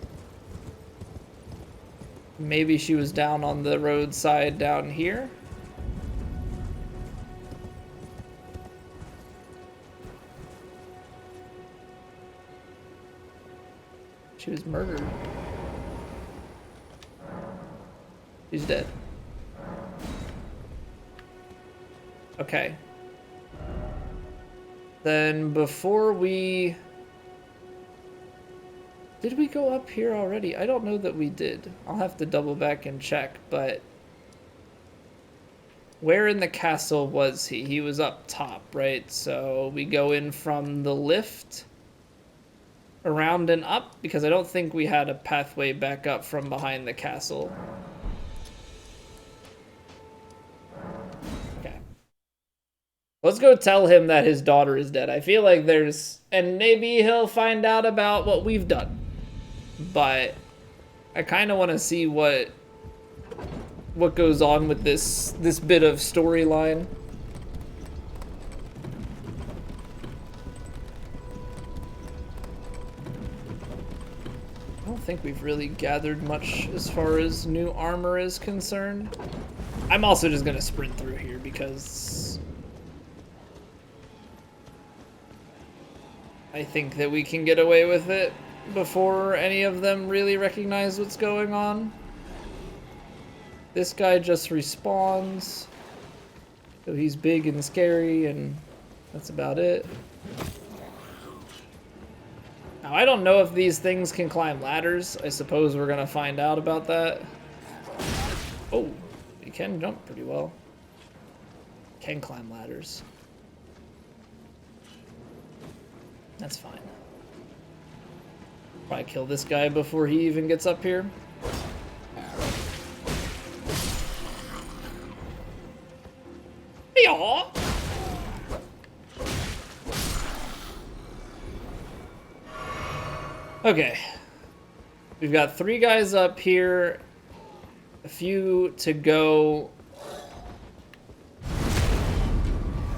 Maybe she was down on the roadside down here. She was murdered. She's dead. Okay. Then before we Did we go up here already? I don't know that we did. I'll have to double back and check, but where in the castle was he? He was up top, right? So we go in from the lift around and up, because I don't think we had a pathway back up from behind the castle. Okay. Let's go tell him that his daughter is dead. I feel like there's... And maybe he'll find out about what we've done. But I kind of want to see what goes on with this bit of storyline. I don't think we've really gathered much as far as new armor is concerned. I'm also just gonna sprint through here because I think that we can get away with it before any of them really recognize what's going on. This guy just respawns, so he's big and scary, and that's about it. Now, I don't know if these things can climb ladders. I suppose we're gonna find out about that. Oh, he can jump pretty well. Can climb ladders. That's fine. Probably kill this guy before he even gets up here. Yaw! Okay. We've got 3 guys up here, a few to go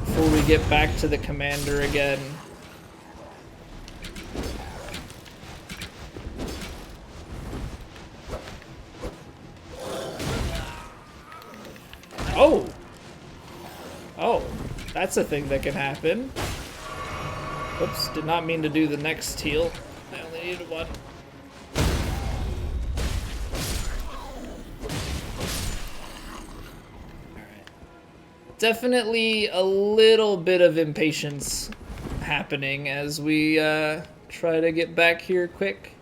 before we get back to the commander again. Oh! Oh, that's a thing that can happen. Oops, did not mean to do the next heal. I only needed one. Alright. Definitely a little bit of impatience happening as we try to get back here quick.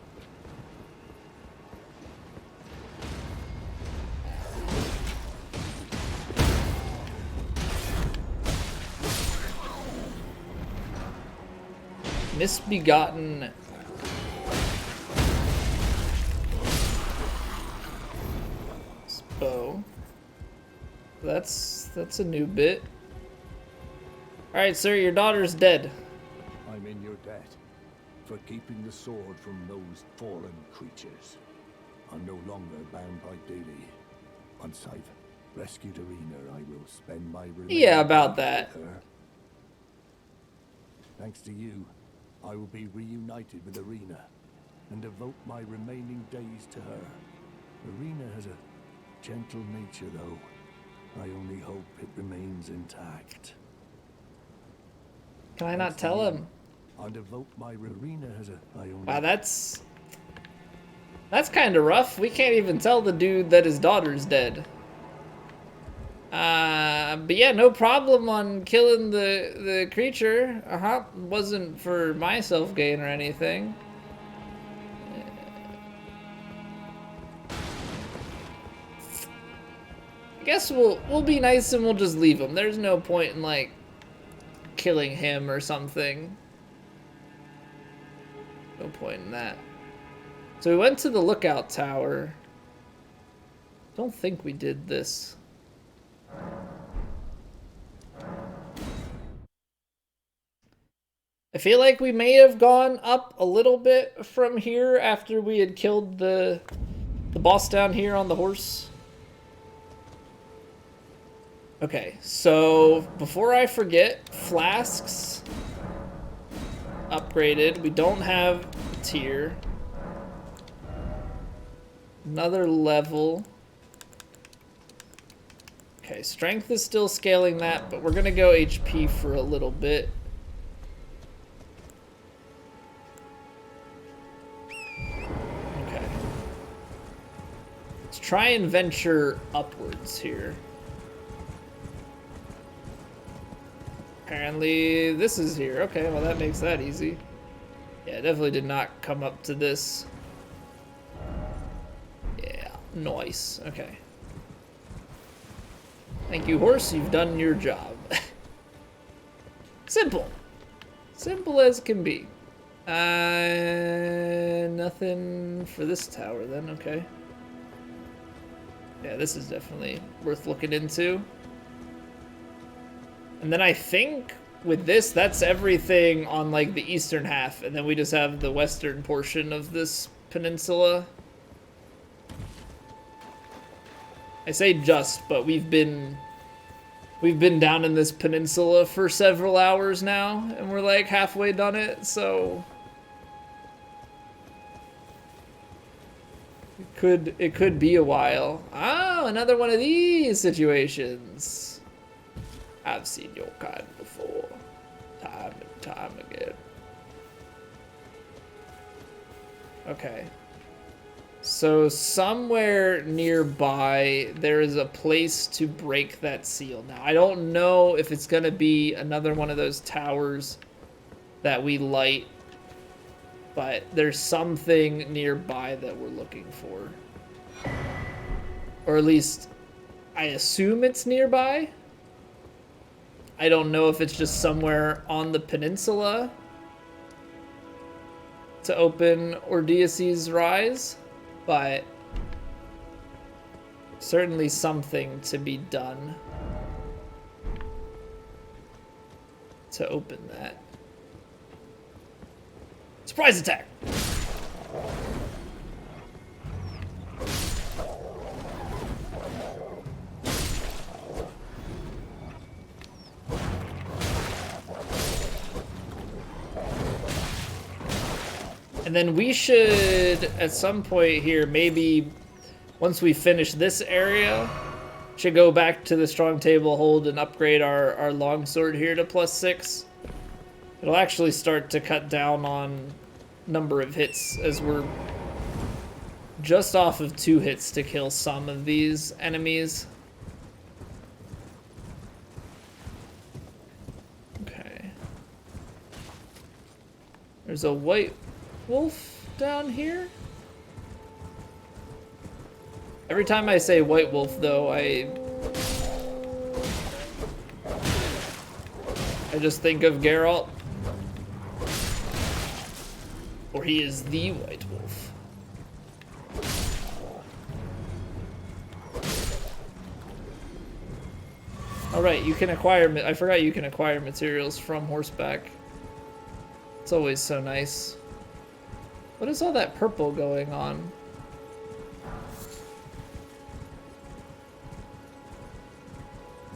Misbegotten bow. That's a new bit. All right, sir, your daughter's dead. I'm in your debt for keeping the sword from those fallen creatures. I'm no longer bound by duty. Once I've rescued Arena, I will spend my remaining Yeah, about days that. with her. Thanks to you, I will be reunited with Arena and devote my remaining days to her. Arena has a gentle nature, though. I only hope it remains intact. Can I not tell him? I'll devote my Arena has a. I only. Wow, that's kind of rough. We can't even tell the dude that his daughter's dead. But yeah, no problem on killing the creature. Wasn't for my self gain or anything. I guess we'll be nice and we'll just leave him. There's no point in like killing him or something. No point in that. So we went to the lookout tower. Don't think we did this. I feel like we may have gone up a little bit from here after we had killed the boss down here on the horse. Okay, so before I forget, flasks upgraded. We don't have a tier. Another level. Okay, strength is still scaling that, but we're gonna go HP for a little bit. Okay. Let's try and venture upwards here. Apparently this is here. Okay, well that makes that easy. Yeah, definitely did not come up to this. Yeah, nice. Okay. Thank you, horse. You've done your job. Simple. Simple as can be. Nothing for this tower then, okay. Yeah, this is definitely worth looking into. And then I think with this, that's everything on like the eastern half, and then we just have the western portion of this peninsula. I say just, but we've been down in this peninsula for several hours now, and we're like halfway done it, so it could be a while. Oh, another one of these situations. I've seen your kind before, time and time again. Okay. So somewhere nearby, there is a place to break that seal. Now, I don't know if it's going to be another one of those towers that we light, but there's something nearby that we're looking for. Or at least, I assume it's nearby. I don't know if it's just somewhere on the peninsula to open Ordeus' Rise, but certainly something to be done to open that. Surprise attack! And then we should, at some point here, maybe once we finish this area, should go back to the strong table hold and upgrade our longsword here to +6. It'll actually start to cut down on number of hits, as we're just off of 2 hits to kill some of these enemies. Okay. There's a white wolf down here. Every time I say white wolf, though, I just think of Geralt. Or he is the white wolf. Alright, you can acquire, I forgot you can acquire materials from horseback. It's always so nice. What is all that purple going on?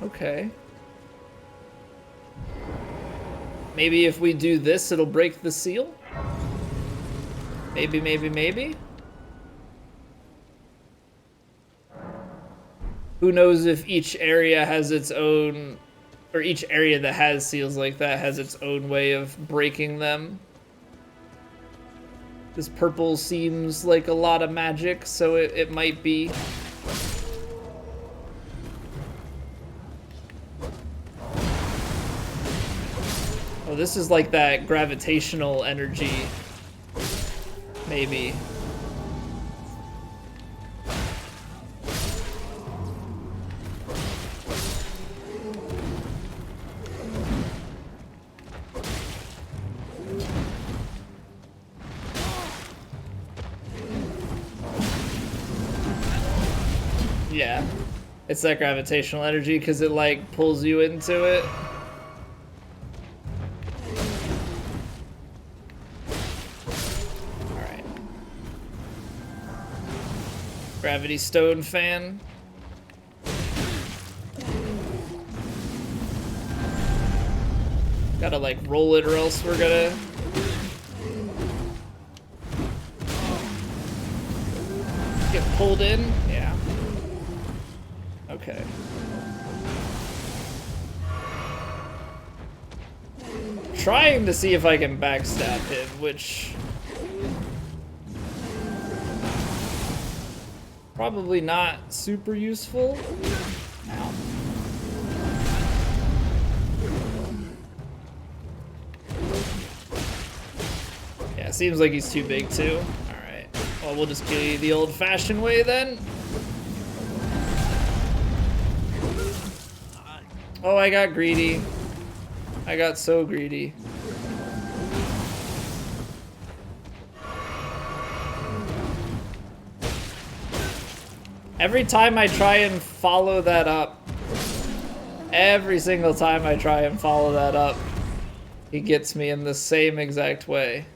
Okay. Maybe if we do this, it'll break the seal? Maybe, maybe, maybe? Who knows if each area has its own, or each area that has seals like that has its own way of breaking them. This purple seems like a lot of magic, so it might be. Oh, this is like that gravitational energy. Maybe. Yeah, it's that gravitational energy because it like pulls you into it. All right. Gravity stone fan. Gotta like roll it or else we're gonna get pulled in. Yeah. Okay. Trying to see if I can backstab him, which probably not super useful. Ow. Yeah, seems like he's too big too. Alright. Well, we'll just kill you the old-fashioned way then. Oh, I got greedy. I got so greedy. Every time I try and follow that up, every single time I try and follow that up, he gets me in the same exact way.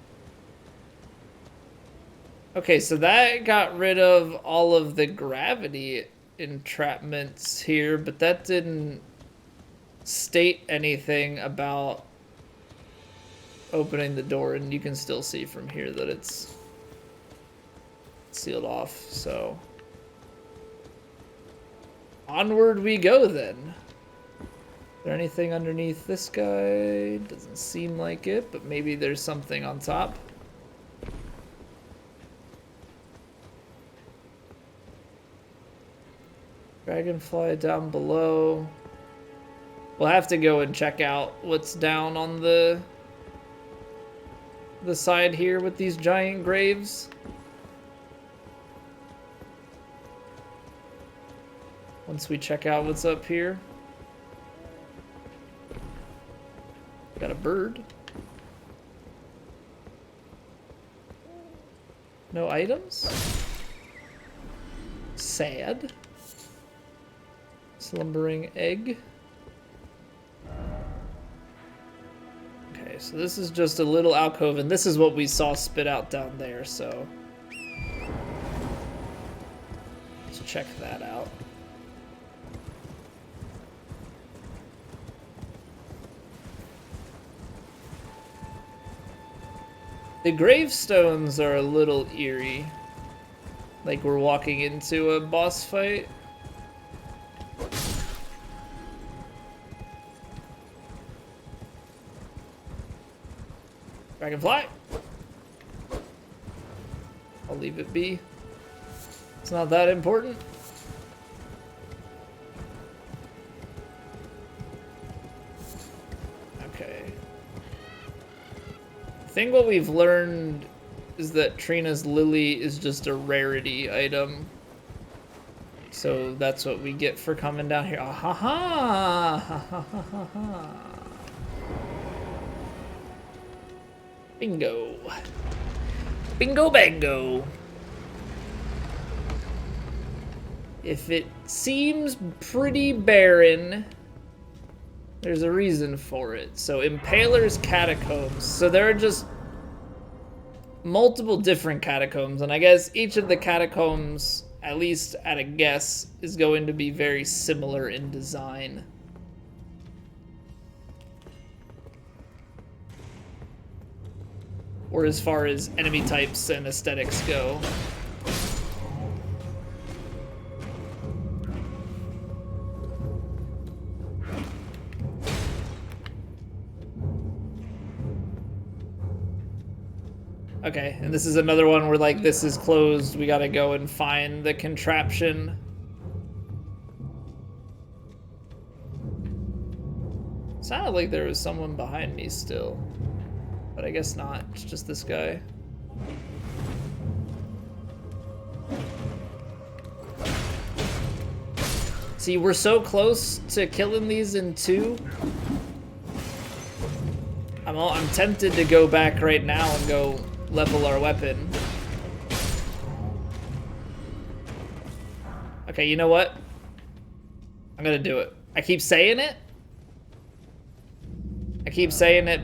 Okay, so that got rid of all of the gravity entrapments here, but that didn't state anything about opening the door, and you can still see from here that it's sealed off, so onward we go then. Is there anything underneath this guy? Doesn't seem like it, but maybe there's something on top. Dragonfly down below. We'll have to go and check out what's down on the side here with these giant graves. Once we check out what's up here. Got a bird. No items? Sad. Slumbering egg. Okay, so this is just a little alcove, and this is what we saw spit out down there, so let's check that out. The gravestones are a little eerie, like we're walking into a boss fight. Dragonfly. I'll leave it be. It's not that important. Okay. I think what we've learned is that Trina's Lily is just a rarity item. So that's what we get for coming down here. Ah ha ha! Ha ha ha ha ha! Bingo. Bingo bango. If it seems pretty barren, there's a reason for it. So Impaler's Catacombs. So there are just multiple different catacombs, and I guess each of the catacombs, at least at a guess, is going to be very similar in design. Or as far as enemy types and aesthetics go. Okay, and this is another one where, like, this is closed. We gotta go and find the contraption. Sounded like there was someone behind me still. But I guess not. It's just this guy. See, we're so close to killing these in 2. I'm tempted to go back right now and go level our weapon. Okay, you know what? I'm gonna do it. I keep saying it.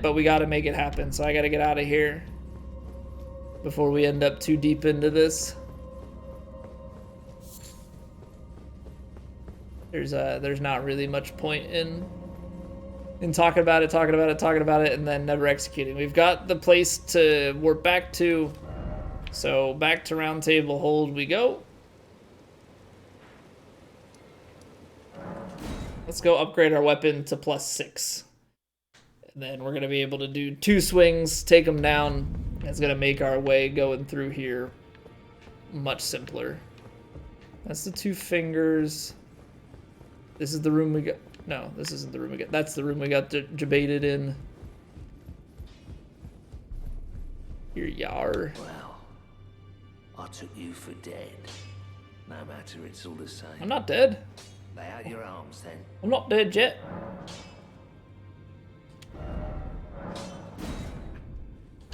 But we gotta make it happen, so I gotta get out of here before we end up too deep into this. There's not really much point in talking about it, and then never executing. We've got the place to warp back to, so back to Round Table Hold we go. Let's go upgrade our weapon to +6. And then we're gonna be able to do 2 swings, take them down. It's gonna make our way going through here much simpler. That's the 2 fingers. This is the room we got. No, this isn't the room we got. That's the room we got debated in. Your yar. Well, I took you for dead. No matter, it's all the same. I'm not dead. Lay out your arms then. I'm not dead yet.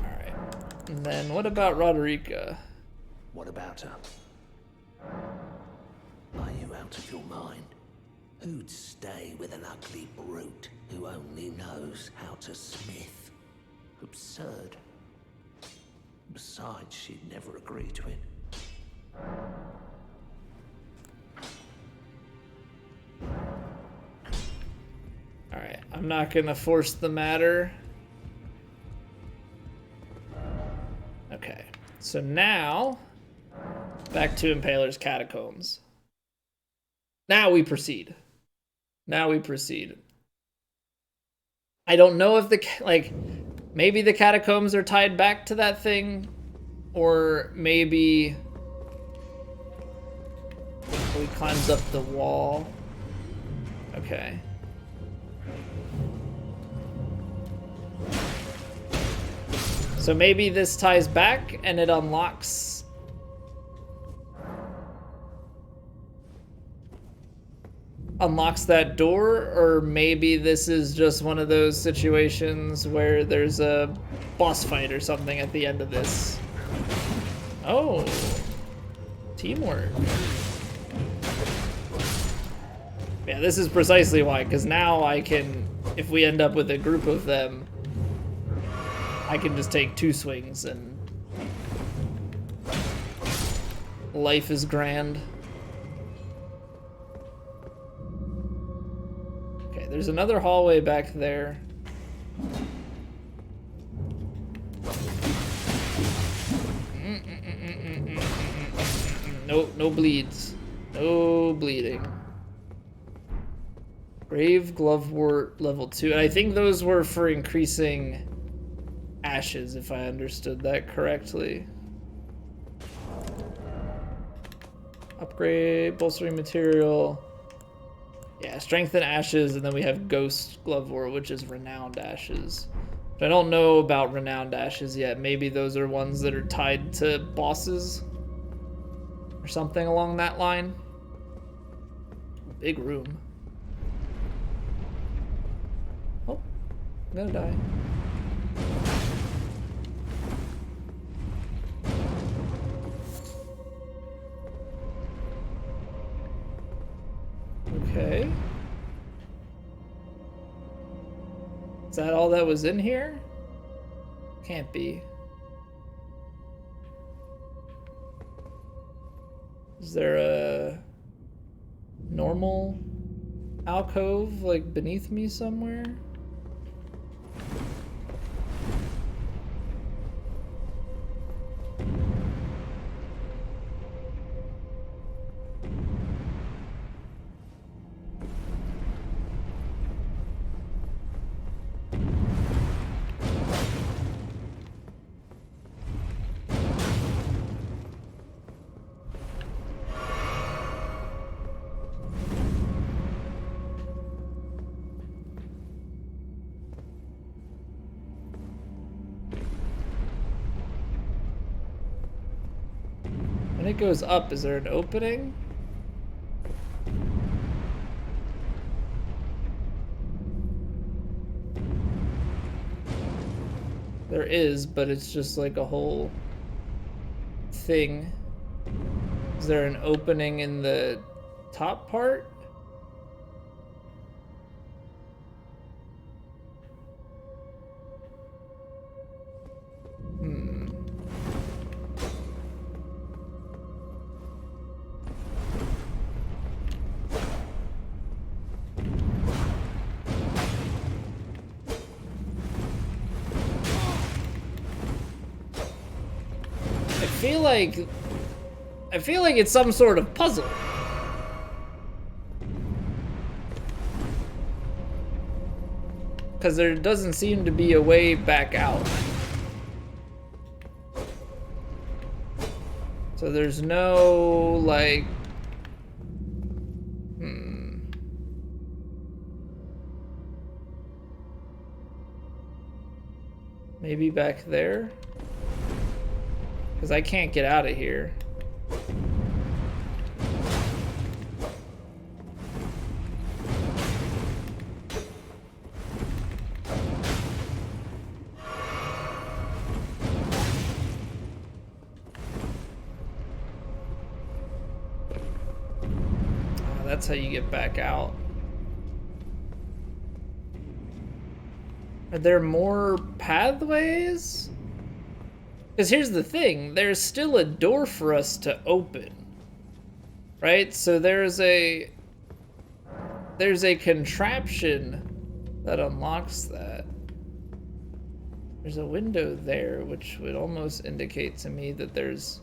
Alright. And then what about Roderica? What about her? Are you out of your mind? Who'd stay with an ugly brute who only knows how to smith? Absurd. Besides, she'd never agree to it. Alright, I'm not gonna force the matter. Okay, so now back to Impaler's Catacombs. Now we proceed. Now we proceed. I don't know if maybe the catacombs are tied back to that thing, or maybe he climbs up the wall. Okay. So maybe this ties back and it unlocks. Unlocks that door, or maybe this is just one of those situations where there's a boss fight or something at the end of this. Oh, teamwork. Yeah, this is precisely why, because now I can, if we end up with a group of them, I can just take 2 swings and life is grand. Okay, there's another hallway back there. No bleeds. No bleeding. Grave Glovewort level 2. And I think those were for increasing ashes, if I understood that correctly. Upgrade, bolstering material. Yeah, strengthen ashes, and then we have Ghost Glovewort, which is renowned ashes. But I don't know about renowned ashes yet. Maybe those are ones that are tied to bosses or something along that line. Big room. Oh, I'm gonna die. Okay. Is that all that was in here? Can't be. Is there a normal alcove like beneath me somewhere? When it goes up, is there an opening? There is, but it's just like a whole thing. Is there an opening in the top part? I feel like it's some sort of puzzle. Because there doesn't seem to be a way back out. So there's no, like... Maybe back there? Because I can't get out of here. That's how you get back out. Are there more pathways? Because here's the thing, there's still a door for us to open. Right? So there's a contraption that unlocks that. There's a window there, which would almost indicate to me that there's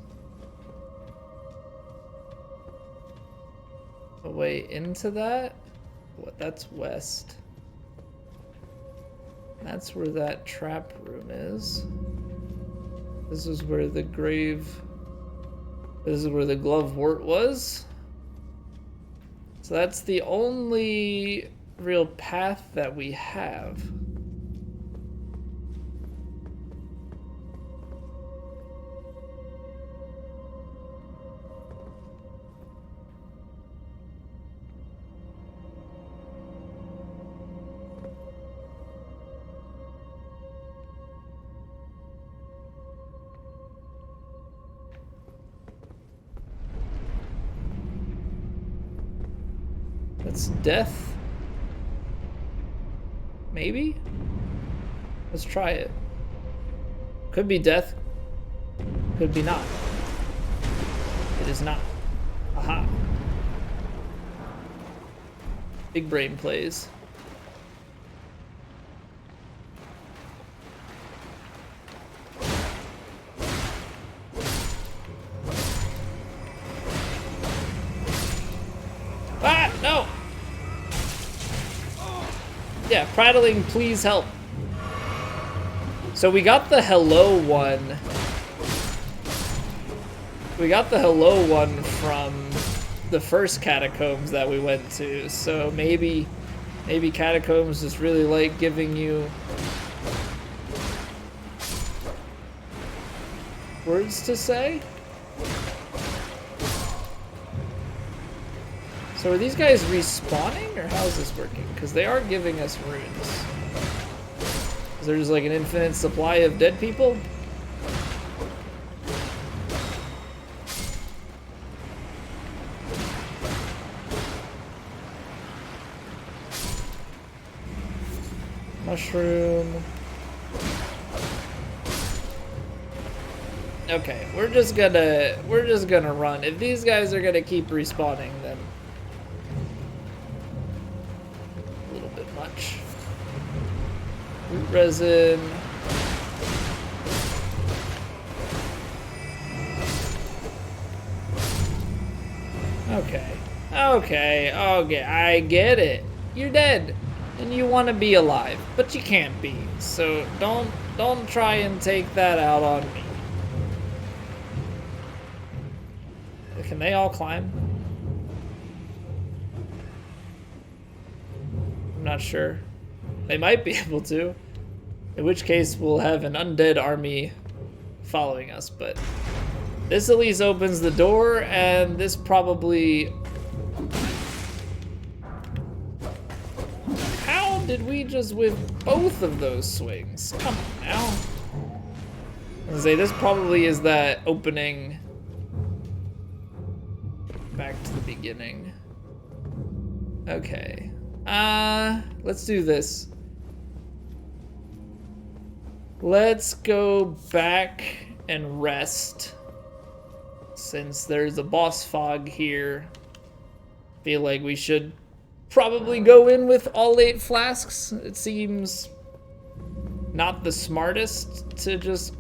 a way into that. What? That's west. That's where that trap room is. This is where the grave... This is where the glovewort was. So that's the only real path that we have. That's death. Maybe? Let's try it. Could be death. Could be not. It is not. Aha. Big brain plays. Ah, no! Yeah, prattling, please help. So we got the hello one. We got the hello one from the first catacombs that we went to. So maybe catacombs just really like giving you words to say. So are these guys respawning, or how's this working? Because they are giving us runes. Is there just like an infinite supply of dead people? Mushroom. Okay, we're just gonna run. If these guys are gonna keep respawning, then a little bit much. Root resin. Okay, I get it. You're dead, and you want to be alive, but you can't be. So don't try and take that out on me. Can they all climb? I'm not sure. They might be able to. In which case, we'll have an undead army following us, but this at least opens the door, and this probably... How did we just whiff both of those swings? Come on now. I was gonna say, this probably is that opening back to the beginning. Okay. Let's do this. Let's go back and rest. Since there's a boss fog here, feel like we should probably go in with all 8 flasks. It seems not the smartest to just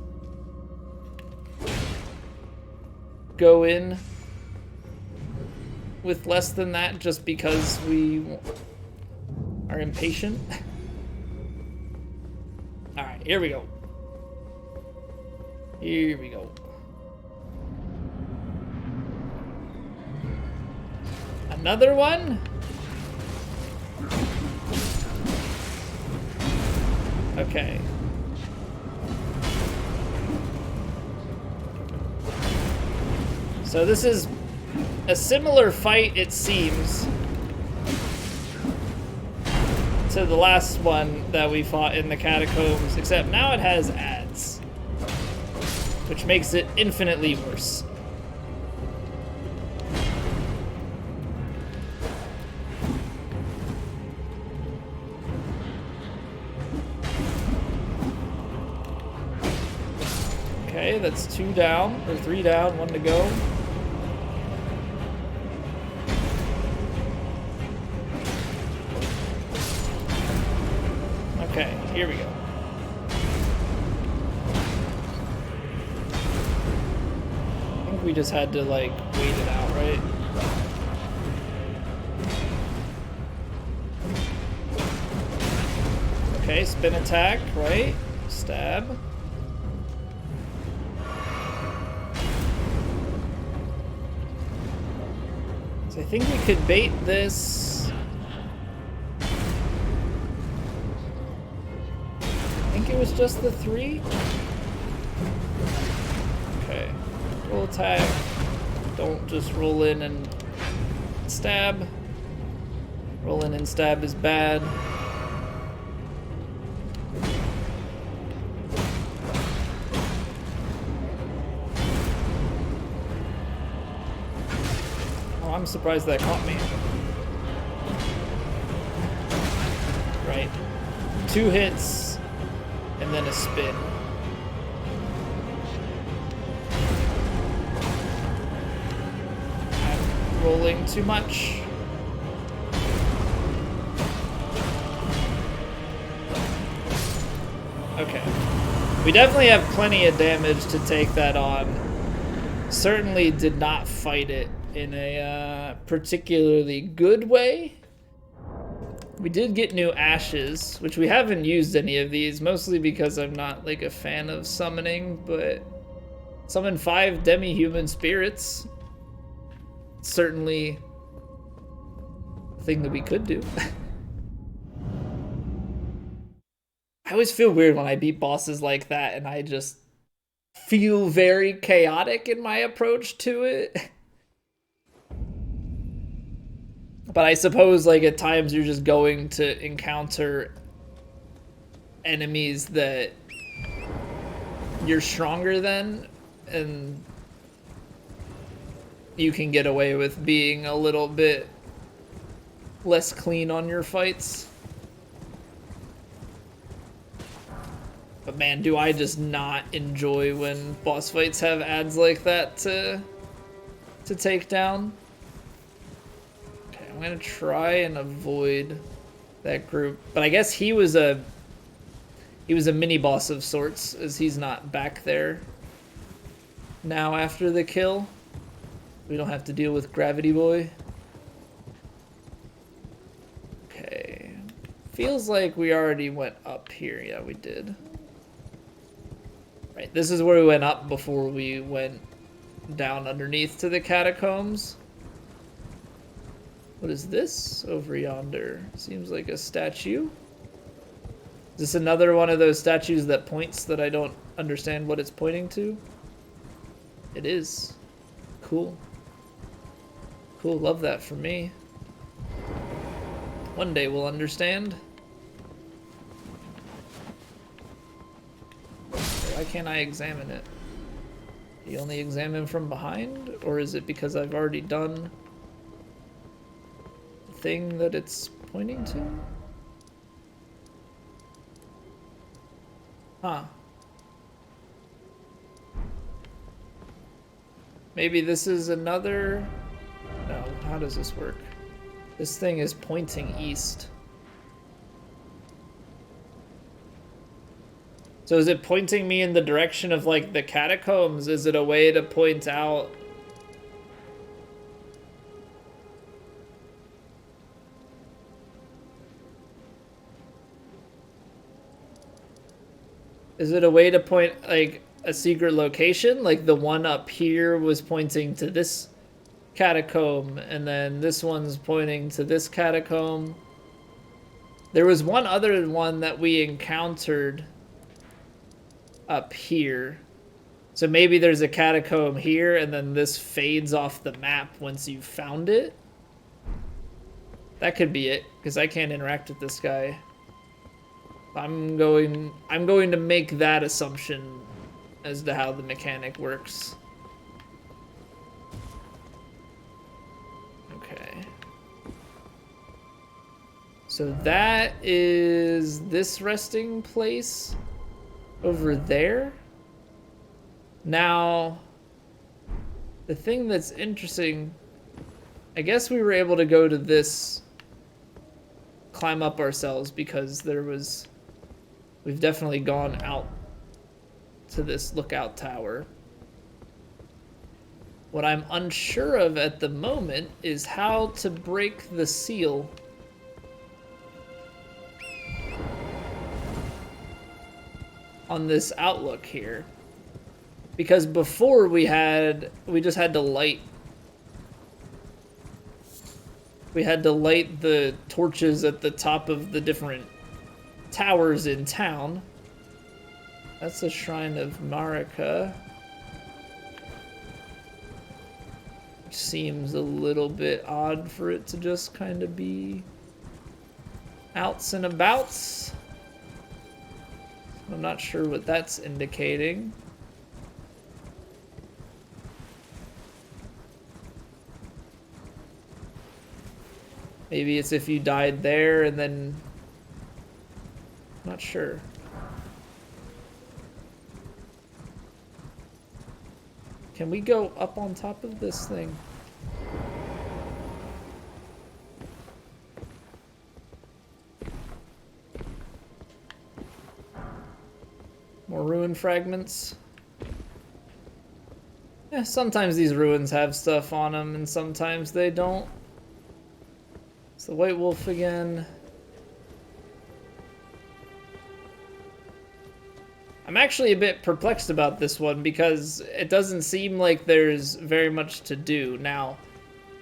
go in with less than that just because we are impatient. All right, here we go. Here we go. Another one? Okay. So this is a similar fight, it seems, to the last one that we fought in the catacombs, except now it has ads, which makes it infinitely worse. Okay, that's 2 down, or 3 down, 1 to go. Okay, here we go. I think we just had to, like, wait it out, right? Okay, spin attack, right? Stab. So I think we could bait this. I think it was just the 3. Okay. Roll attack. Don't just roll in and stab. Roll in and stab is bad. I'm surprised that caught me. Right. 2 hits, and then a spin. I'm rolling too much. Okay. We definitely have plenty of damage to take that on. Certainly did not fight it in a particularly good way. We did get new ashes, which we haven't used any of these, mostly because I'm not like a fan of summoning, but summon 5 demi-human spirits. Certainly a thing that we could do. I always feel weird when I beat bosses like that and I just feel very chaotic in my approach to it. But I suppose, like, at times you're just going to encounter enemies that you're stronger than, and you can get away with being a little bit less clean on your fights. But man, do I just not enjoy when boss fights have ads like that to take down. I'm gonna try and avoid that group, but I guess he was a mini boss of sorts, as he's not back there now after the kill. We don't have to deal with Gravity Boy. Okay, feels like we already went up here. Yeah, we did. Right, this is where we went up before we went down underneath to the catacombs. What is this over yonder? Seems like a statue. Is this another one of those statues that points that I don't understand what it's pointing to? It is. Cool. Cool, love that for me. One day we'll understand. Why can't I examine it? Do you only examine from behind? Or is it because I've already done thing that it's pointing to? Huh. Maybe this is another... No, how does this work? This thing is pointing east. So is it pointing me in the direction of, like, the catacombs? Is it a way to point out... Is it a way to point, like, a secret location? Like, the one up here was pointing to this catacomb, and then this one's pointing to this catacomb. There was one other one that we encountered up here So maybe there's a catacomb here, and then this fades off the map once you've found it. That could be it, because I can't interact with this guy. I'm going to make that assumption as to how the mechanic works. Okay. So that is this resting place over there. Now, the thing that's interesting, I guess we were able to go to this, climb up ourselves, because we've definitely gone out to this lookout tower. What I'm unsure of at the moment is how to break the seal. On this outlook here. Because before we just had to light. We had to light the torches at the top of the different towers in town. That's the Shrine of Marika. Which seems a little bit odd for it to just kind of be outs and abouts. I'm not sure what that's indicating. Maybe it's if you died there and then... Not sure. Can we go up on top of this thing? More ruin fragments. Yeah, sometimes these ruins have stuff on them and sometimes they don't. It's the White Wolf again. I'm actually a bit perplexed about this one because it doesn't seem like there's very much to do. Now,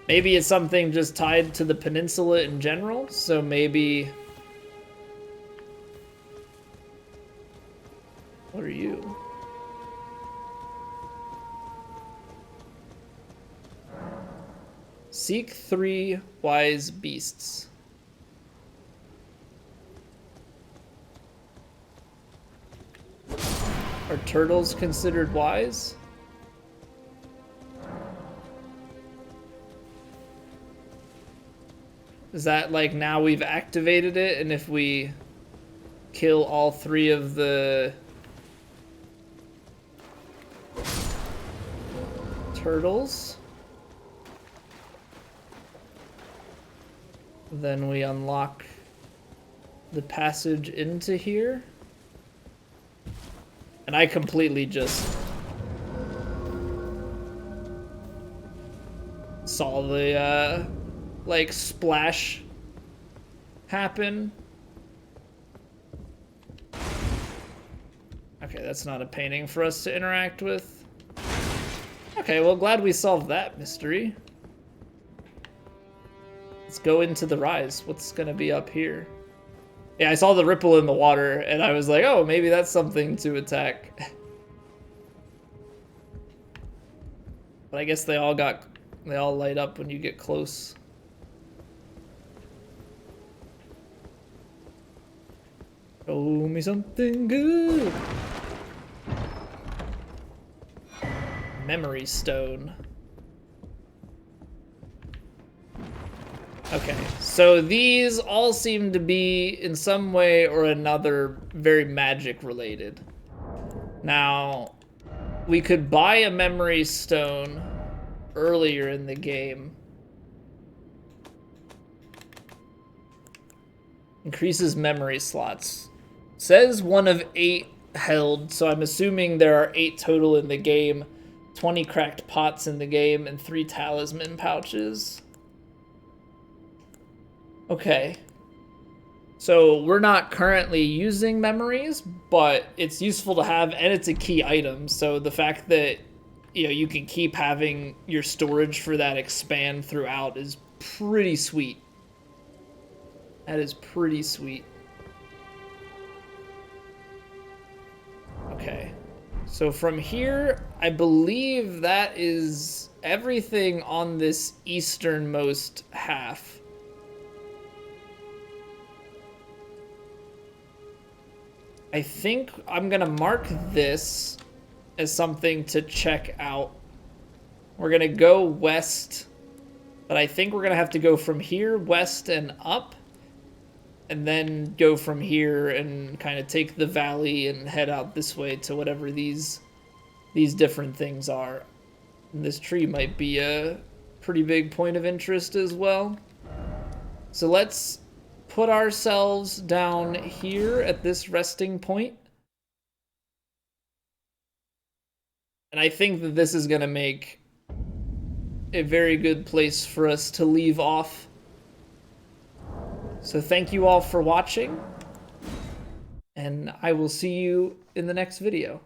maybe it's something just tied to the peninsula in general, so maybe... What are you? Seek 3 wise beasts. Are turtles considered wise? Is that like now we've activated it and if we kill all 3 of the turtles, then we unlock the passage into here? And I completely just saw the, like, splash happen. Okay, that's not a painting for us to interact with. Okay, well, glad we solved that mystery. Let's go into the rise. What's gonna be up here? Yeah, I saw the ripple in the water, and I was like, oh, maybe that's something to attack. But I guess they all light up when you get close. Show me something good. Memory stone. Okay, so these all seem to be, in some way or another, very magic related. Now, we could buy a memory stone earlier in the game. Increases memory slots. Says 1 of 8 held, so I'm assuming there are 8 total in the game, 20 cracked pots in the game, and 3 talisman pouches. Okay. So we're not currently using memories, but it's useful to have, and it's a key item. So the fact that, you know, you can keep having your storage for that expand throughout is pretty sweet. That is pretty sweet. Okay. So from here, I believe that is everything on this easternmost half. I think I'm gonna mark this as something to check out. We're gonna go west, but I think we're gonna have to go from here west and up, and then go from here and kind of take the valley and head out this way to whatever these different things are. And this tree might be a pretty big point of interest as well. So let's put ourselves down here at this resting point. And I think that this is going to make a very good place for us to leave off. So thank you all for watching, and I will see you in the next video.